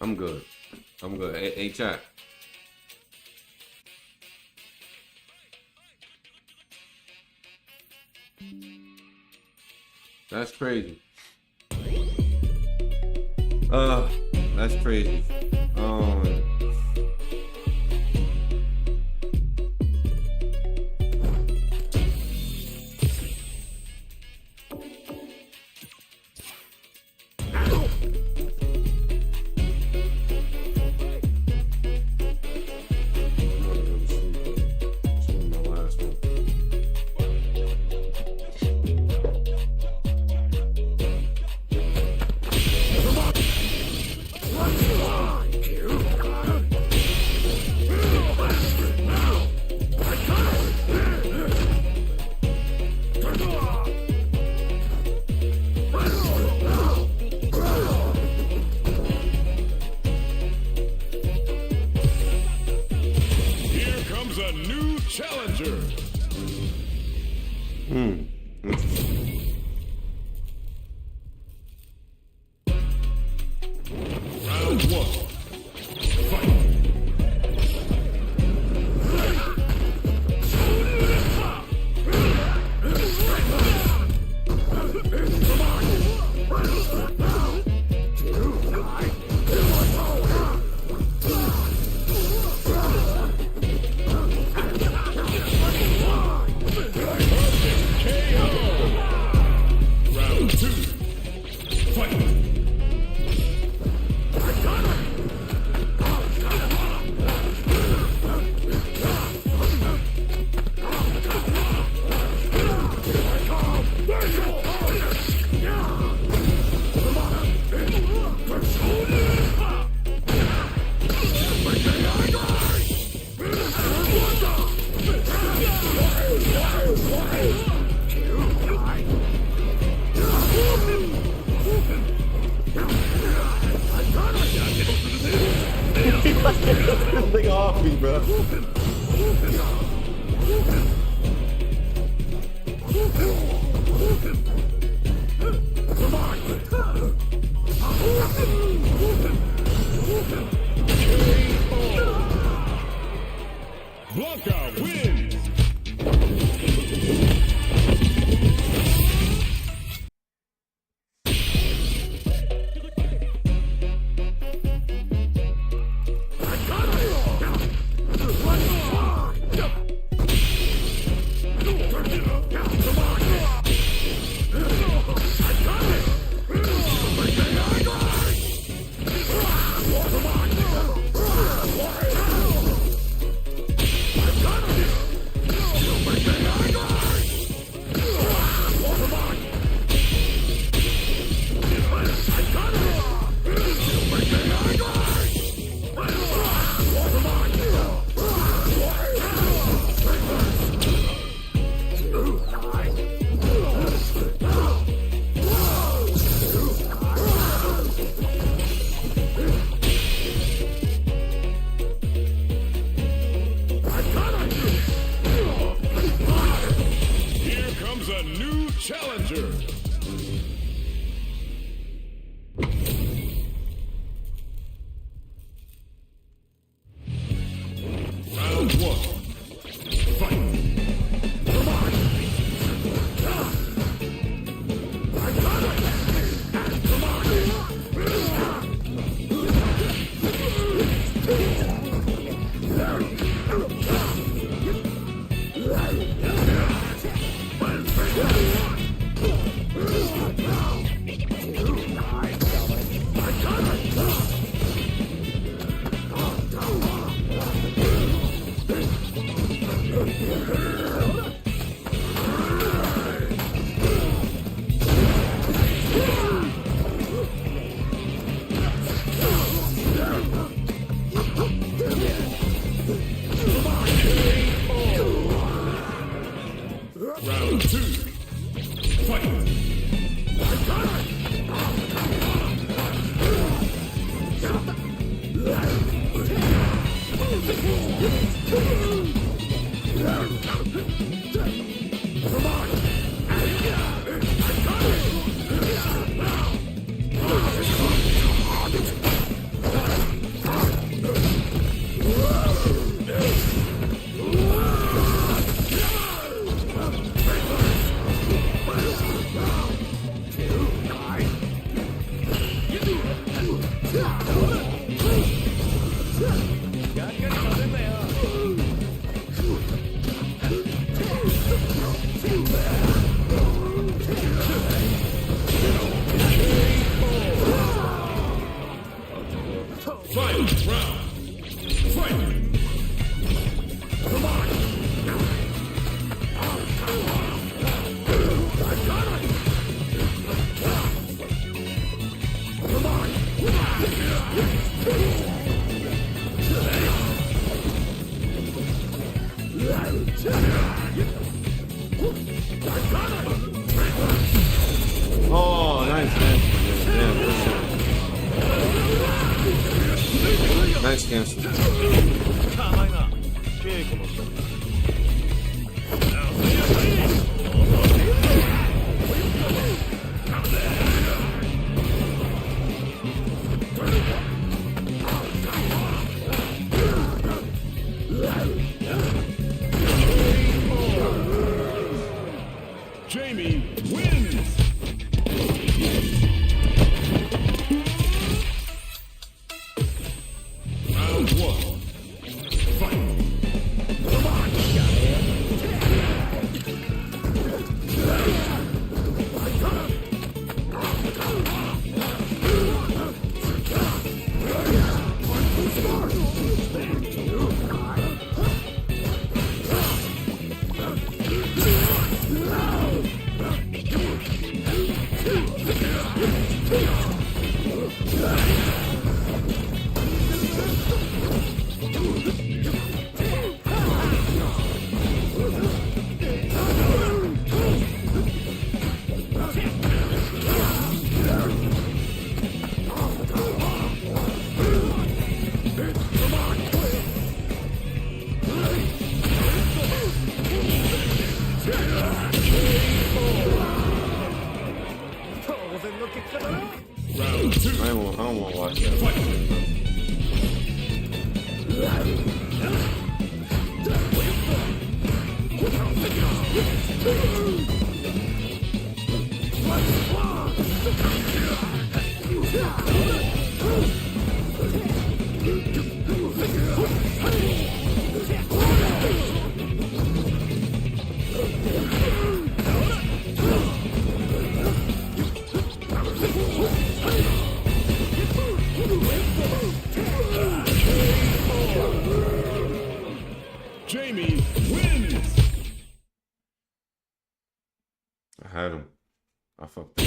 I'm good. I'm good. Hey, chat. That's crazy. That's crazy. challenger. Round one. Fight. Round two. Fight. This nigga off me, bro. Blockout wins. Here comes a new challenger. Round one. Fight. Round two. Fight. Final round. Fight. Oh, nice, man. Yeah, nice cancel. Jamie wins. Round one. Fight. Round two. I don't want to watch that. Jamie wins. I had him. I fucked up.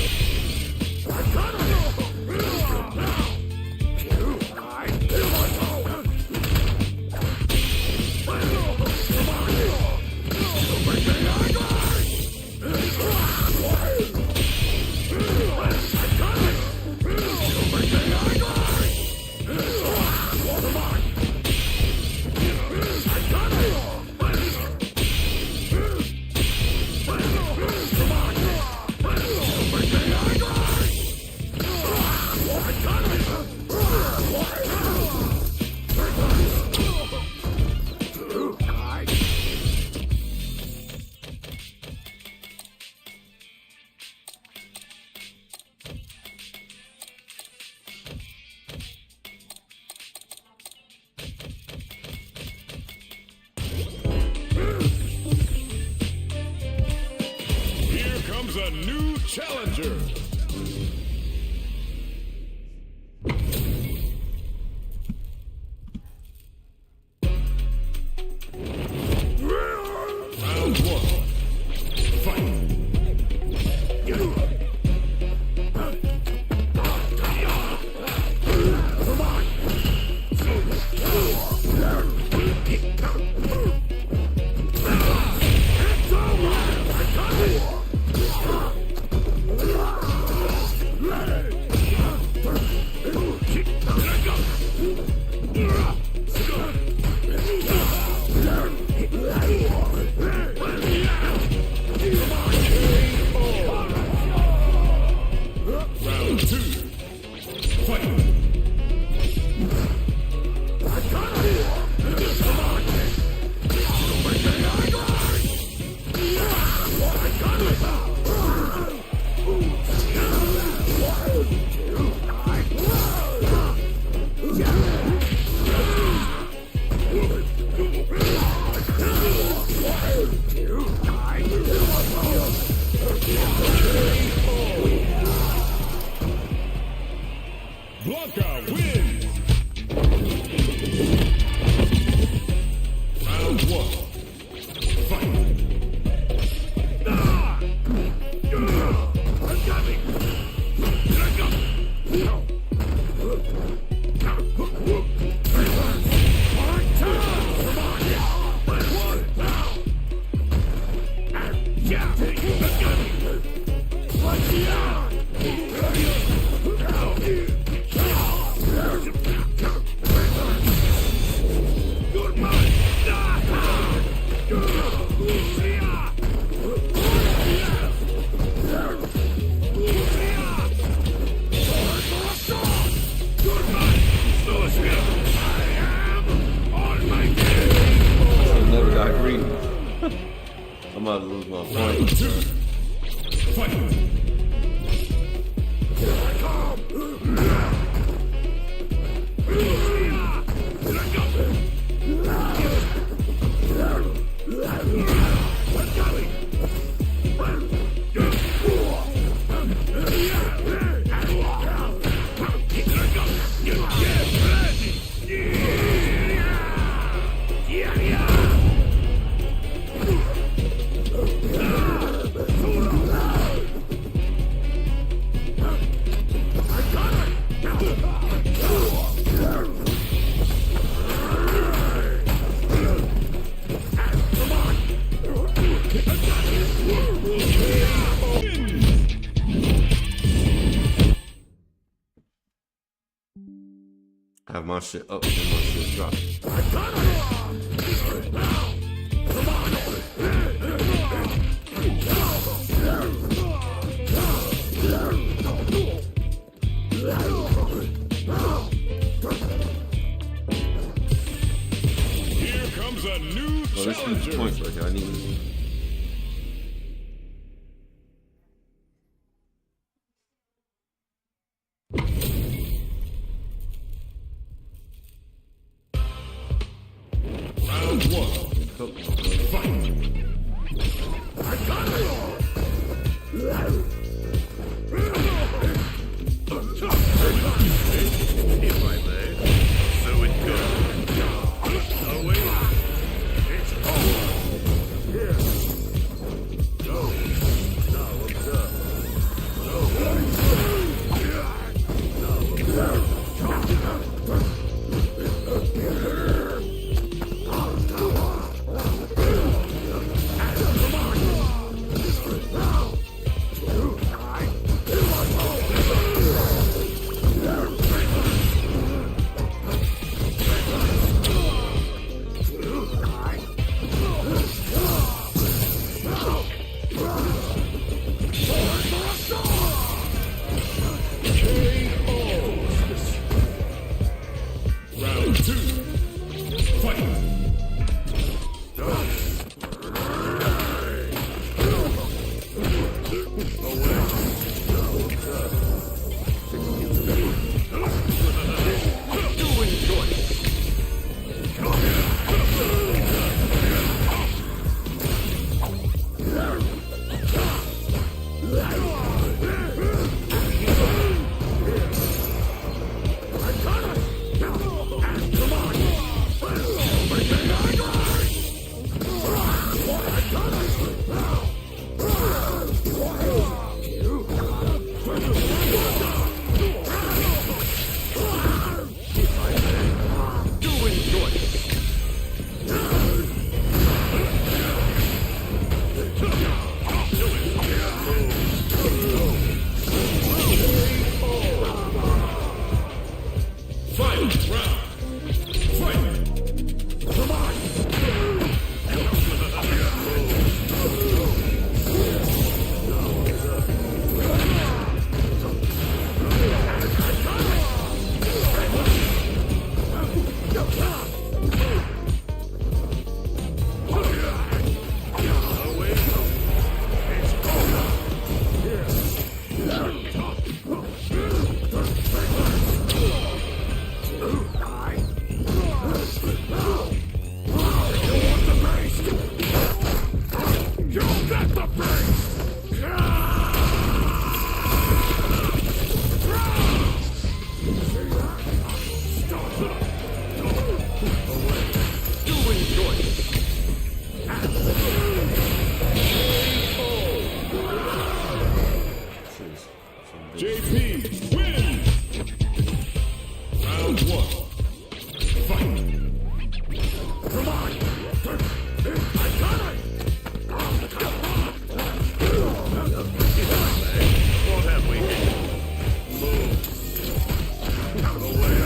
Here comes a new challenger. Round one. Fight. Round two. Fight. about to lose my Round point. 2. Fight. I have my shit up and my shit dropped. Here comes a new So let's use the points challenger. right here. I need this. Round 1. Fight. If I may, so it goes. Away. It's over. Here. Go. Now observe. Round 2. Fight. JP wins! Round 1. Fight! Come on! I got it! What have we here? Move. Away.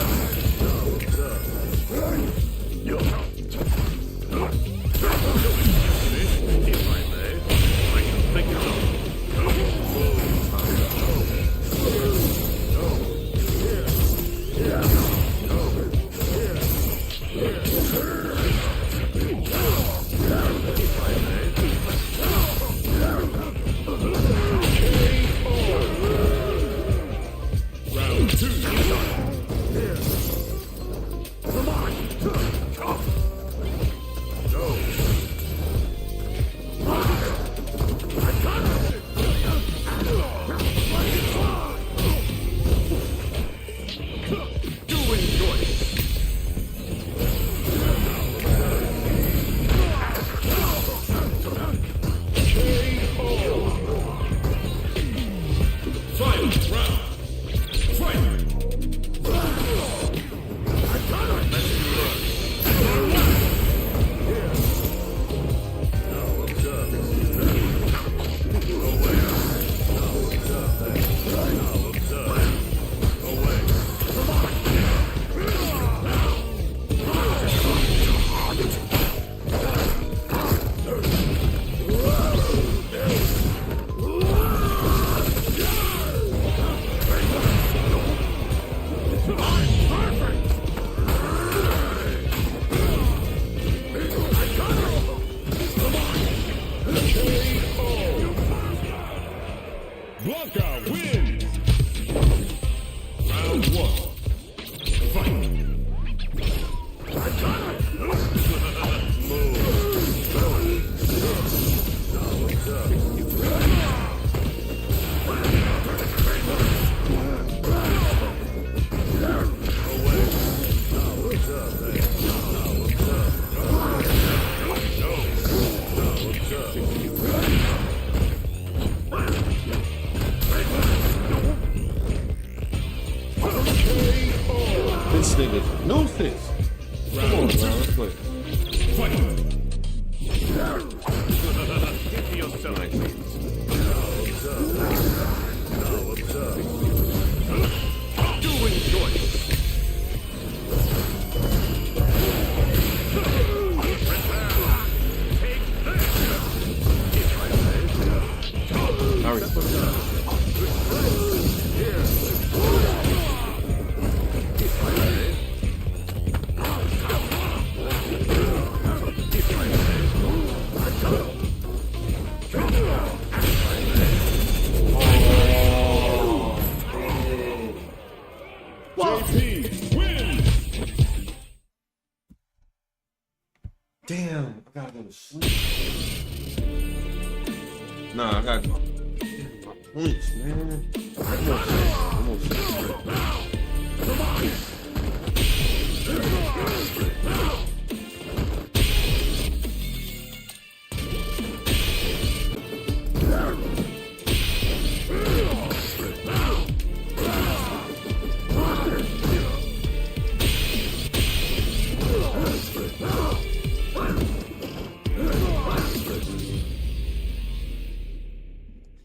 play. Fight! Get to yourself. Now observe. Doing choice. Take this. If I may. All right. JP wins. Damn, I gotta go to sleep. Nah, I gotta go. Damn, my points, man.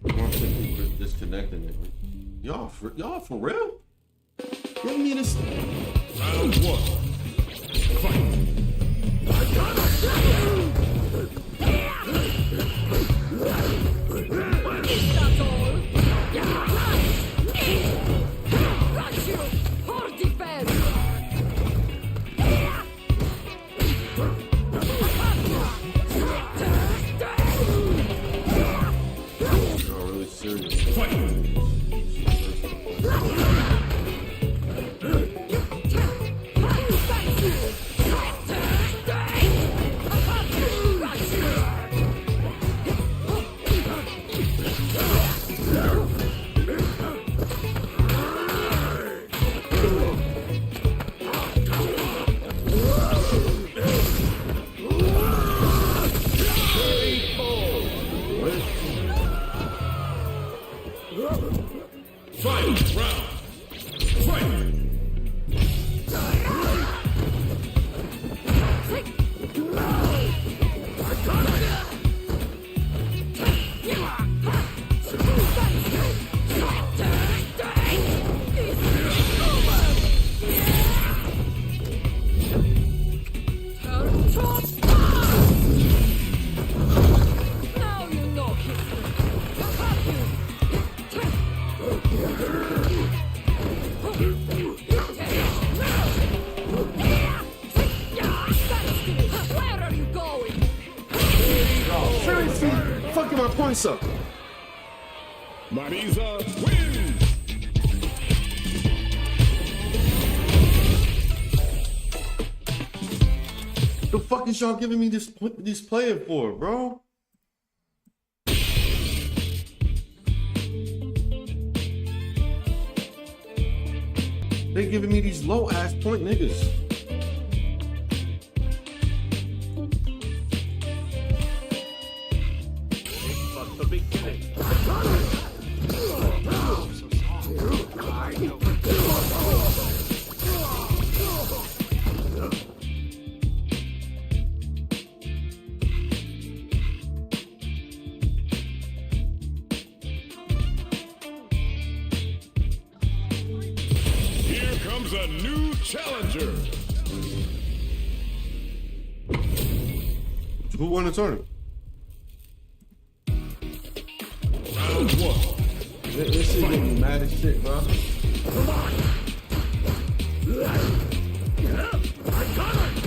I'm gonna disconnecting it. Y'all for real? Give me this. Round one. Fight! Y'all really serious. Fight! Fight! Round! Fight! Seriously, fucking my points up. Marisa wins! The fuck is y'all giving me this player for, bro? They giving me these low ass point niggas. But the beginning. Here comes a new challenger. Who won the tournament? Round one. This shit get me mad as shit, bro. Come on. I got it.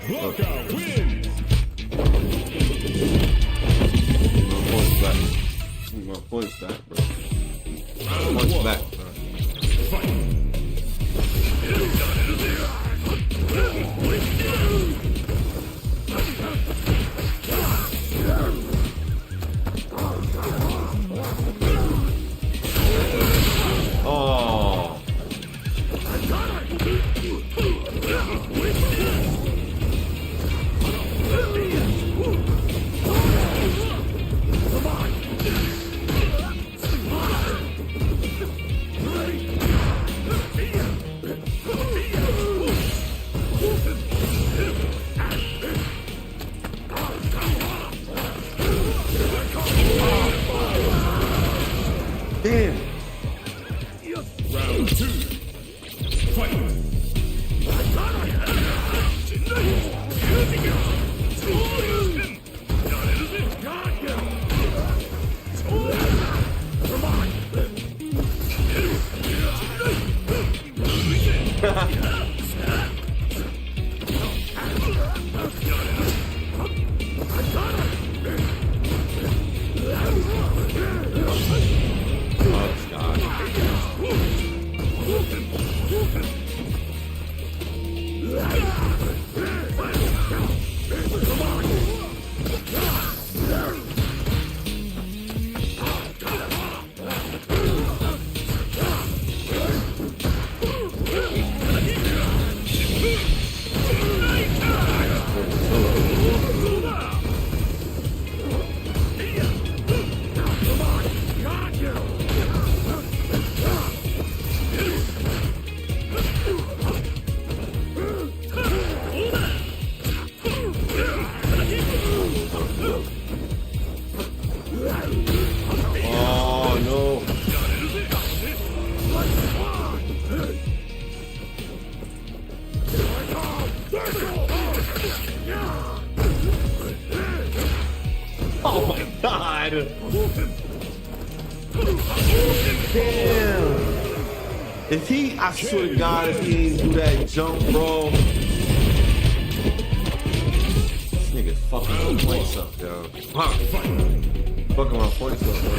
Lockout wins. My points back, bro. Points back, bro. Oh. Damn. Round 2. Fight. Oh, God. Oh, no. Oh, my God. Damn. If he, I swear to God, if he ain't do that jump, bro. This nigga's fucking my points up, yo. Fuck. Fucking my points up, bro.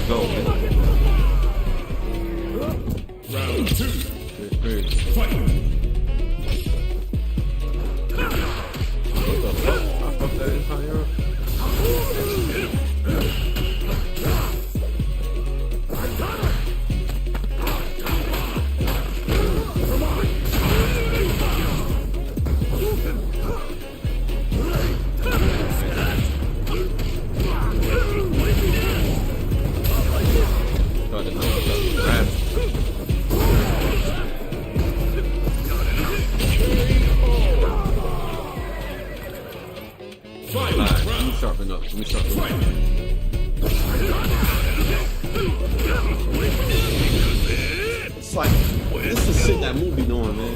Go, man. Round 2. It's crazy. Fight. What the fuck? I fucked that entire. Let me sharpen up. Let me sharpen up. It's like, this is shit that movie doing, man.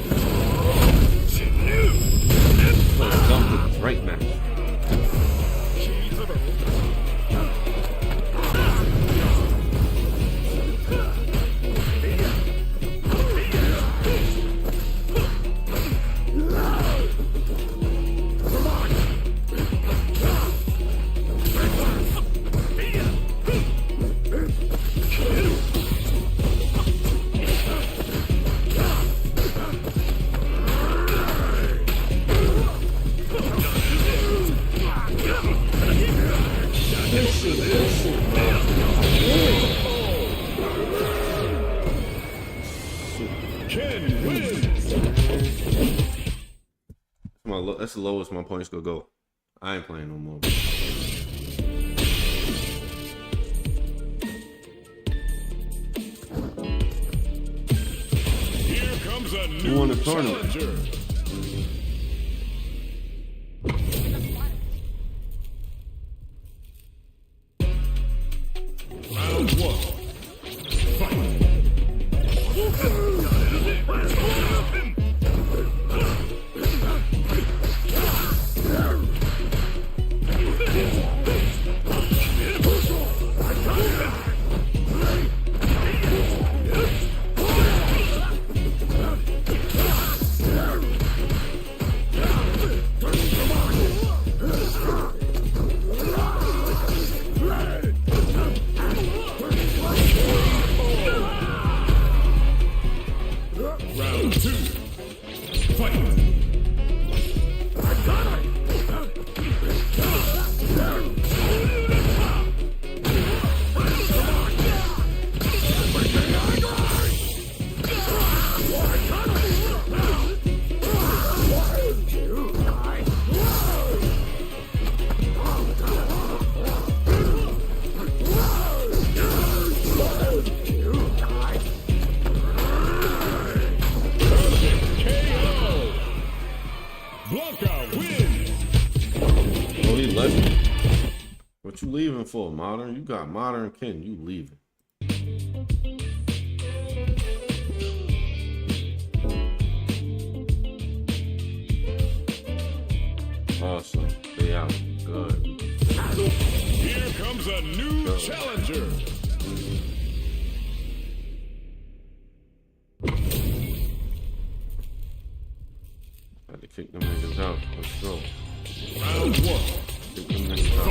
It's like a dumb with right match. Ken wins. That's the lowest my points could go. I ain't playing no more. Here comes a Who won new the tournament? challenger. Round 1. Fight. Round 2. Fight. KO. Blockout wins. Oh, he left me. What you leaving for, Modern? You got Modern Ken. You leaving. Awesome. They out. Good. Here comes a new challenger. Had to kick them niggas out. Let's go. Round 1. Kick them niggas out.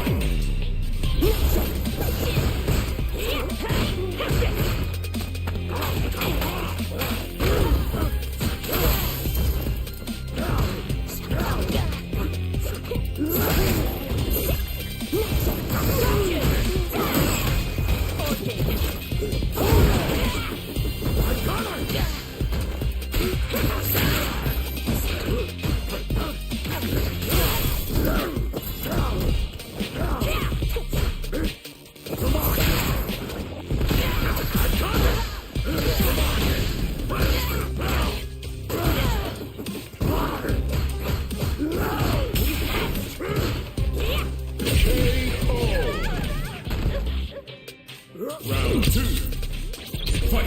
Round 2. Fight.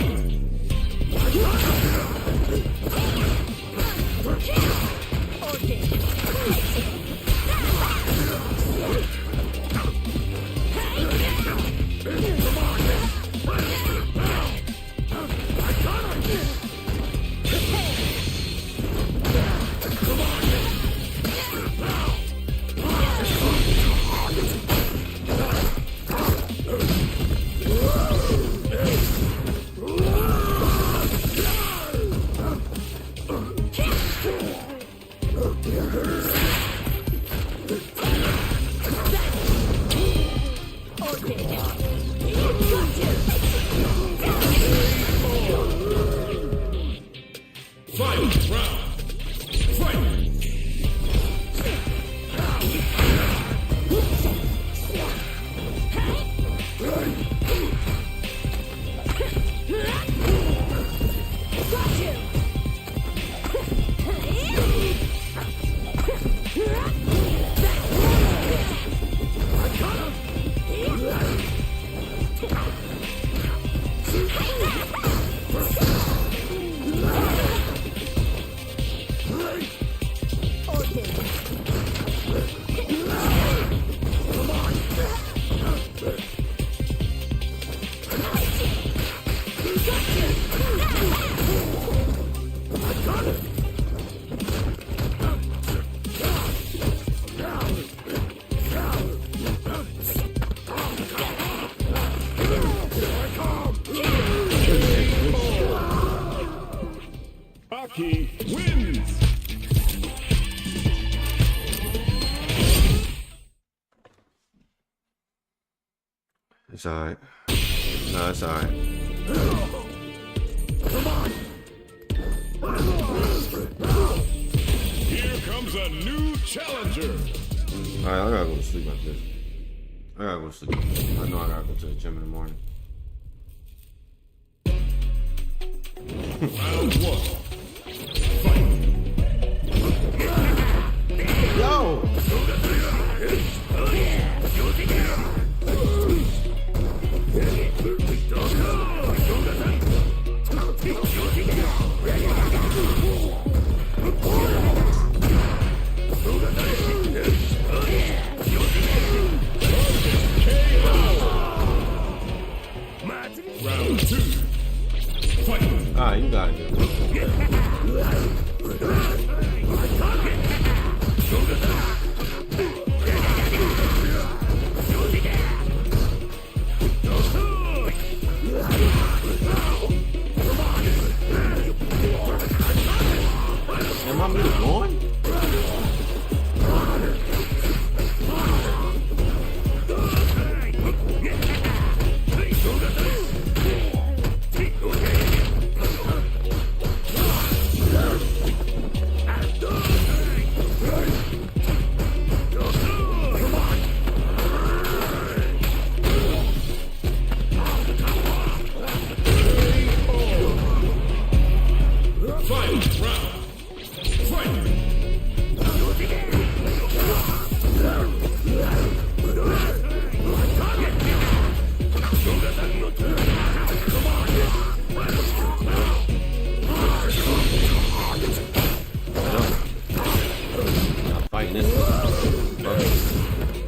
Fight. Round. Fight. Aki wins. It's alright. No, it's alright. a new challenger. All right, I gotta go to sleep after this. I gotta go to sleep. I know I gotta go to the gym in the morning. Round 1. Yo! Round 2. Fight. Ah, you got it. Am I really going?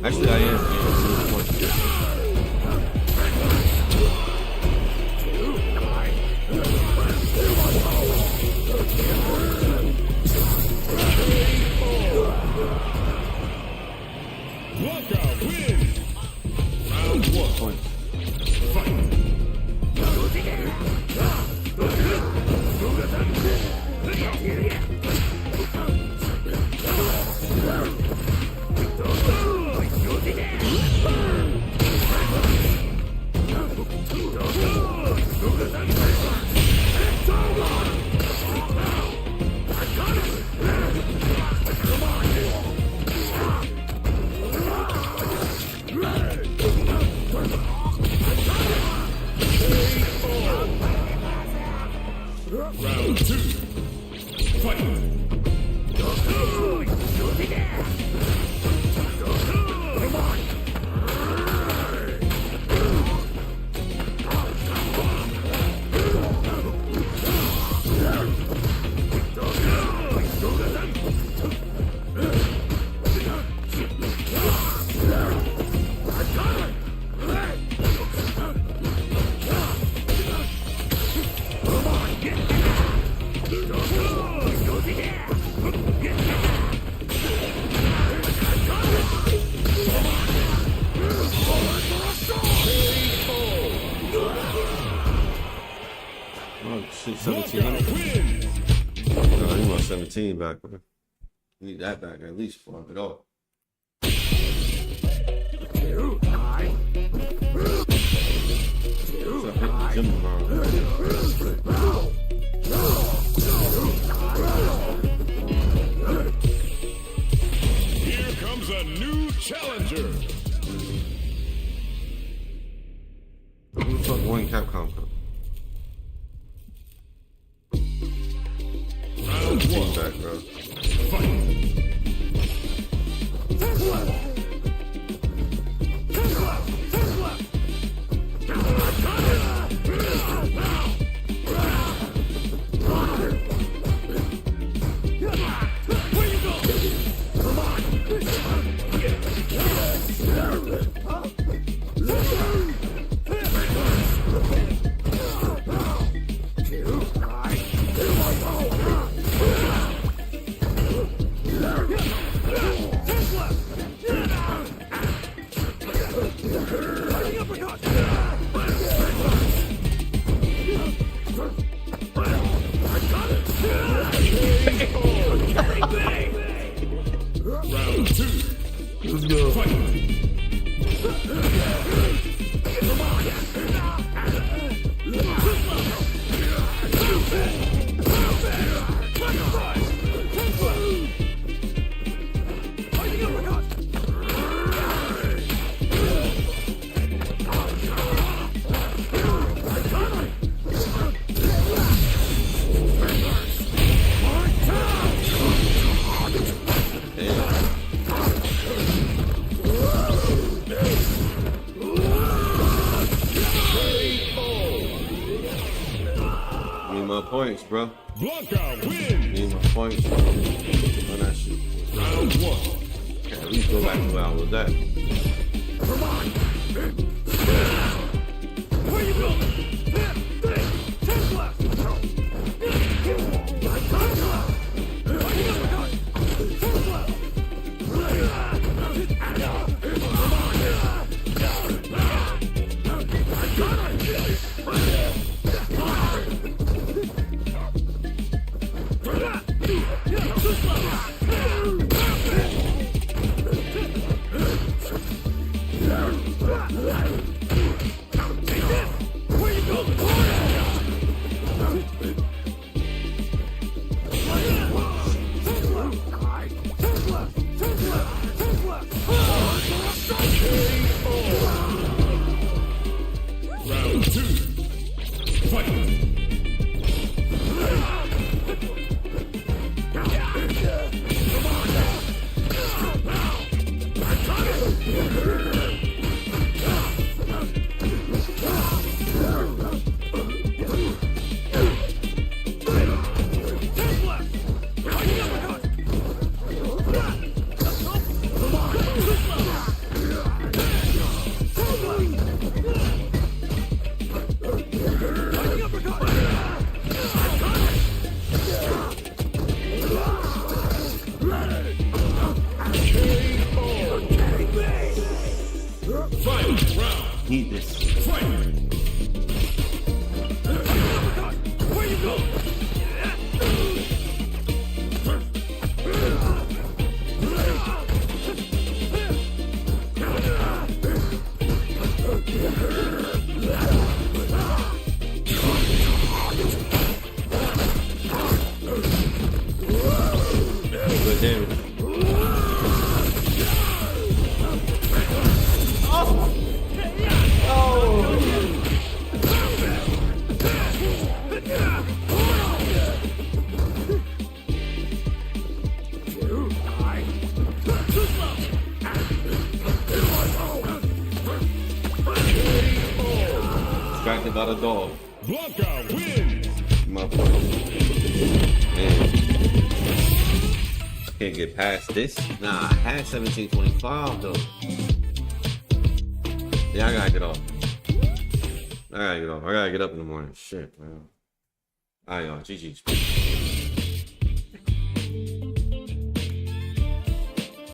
Actually, I am. Blockout win. Round 1. Fight. Round 2. Fight. Oh, shit, 1700. No, you want 17 back, bro. You need that back at least for it all. So I hit the gym tomorrow. Here comes a new challenger. Who the fuck won Capcom Cup? Round 1. Back, bro. Fight. bro. Blanca wins. Need my points. Run that shit. Round 1. Can't at least go back to where I was at. Where you going? Take left. Round 2. Fight. Fight round. Need this. Fight. Where you going? Good damage. Distracted by the dog. Blanca wins. Motherfucker. Man. Can't get past this. Nah, I had 1725 though. Yeah, I gotta get off. I gotta get off. I gotta get up in the morning. Shit, man. Alright, y'all. GG's.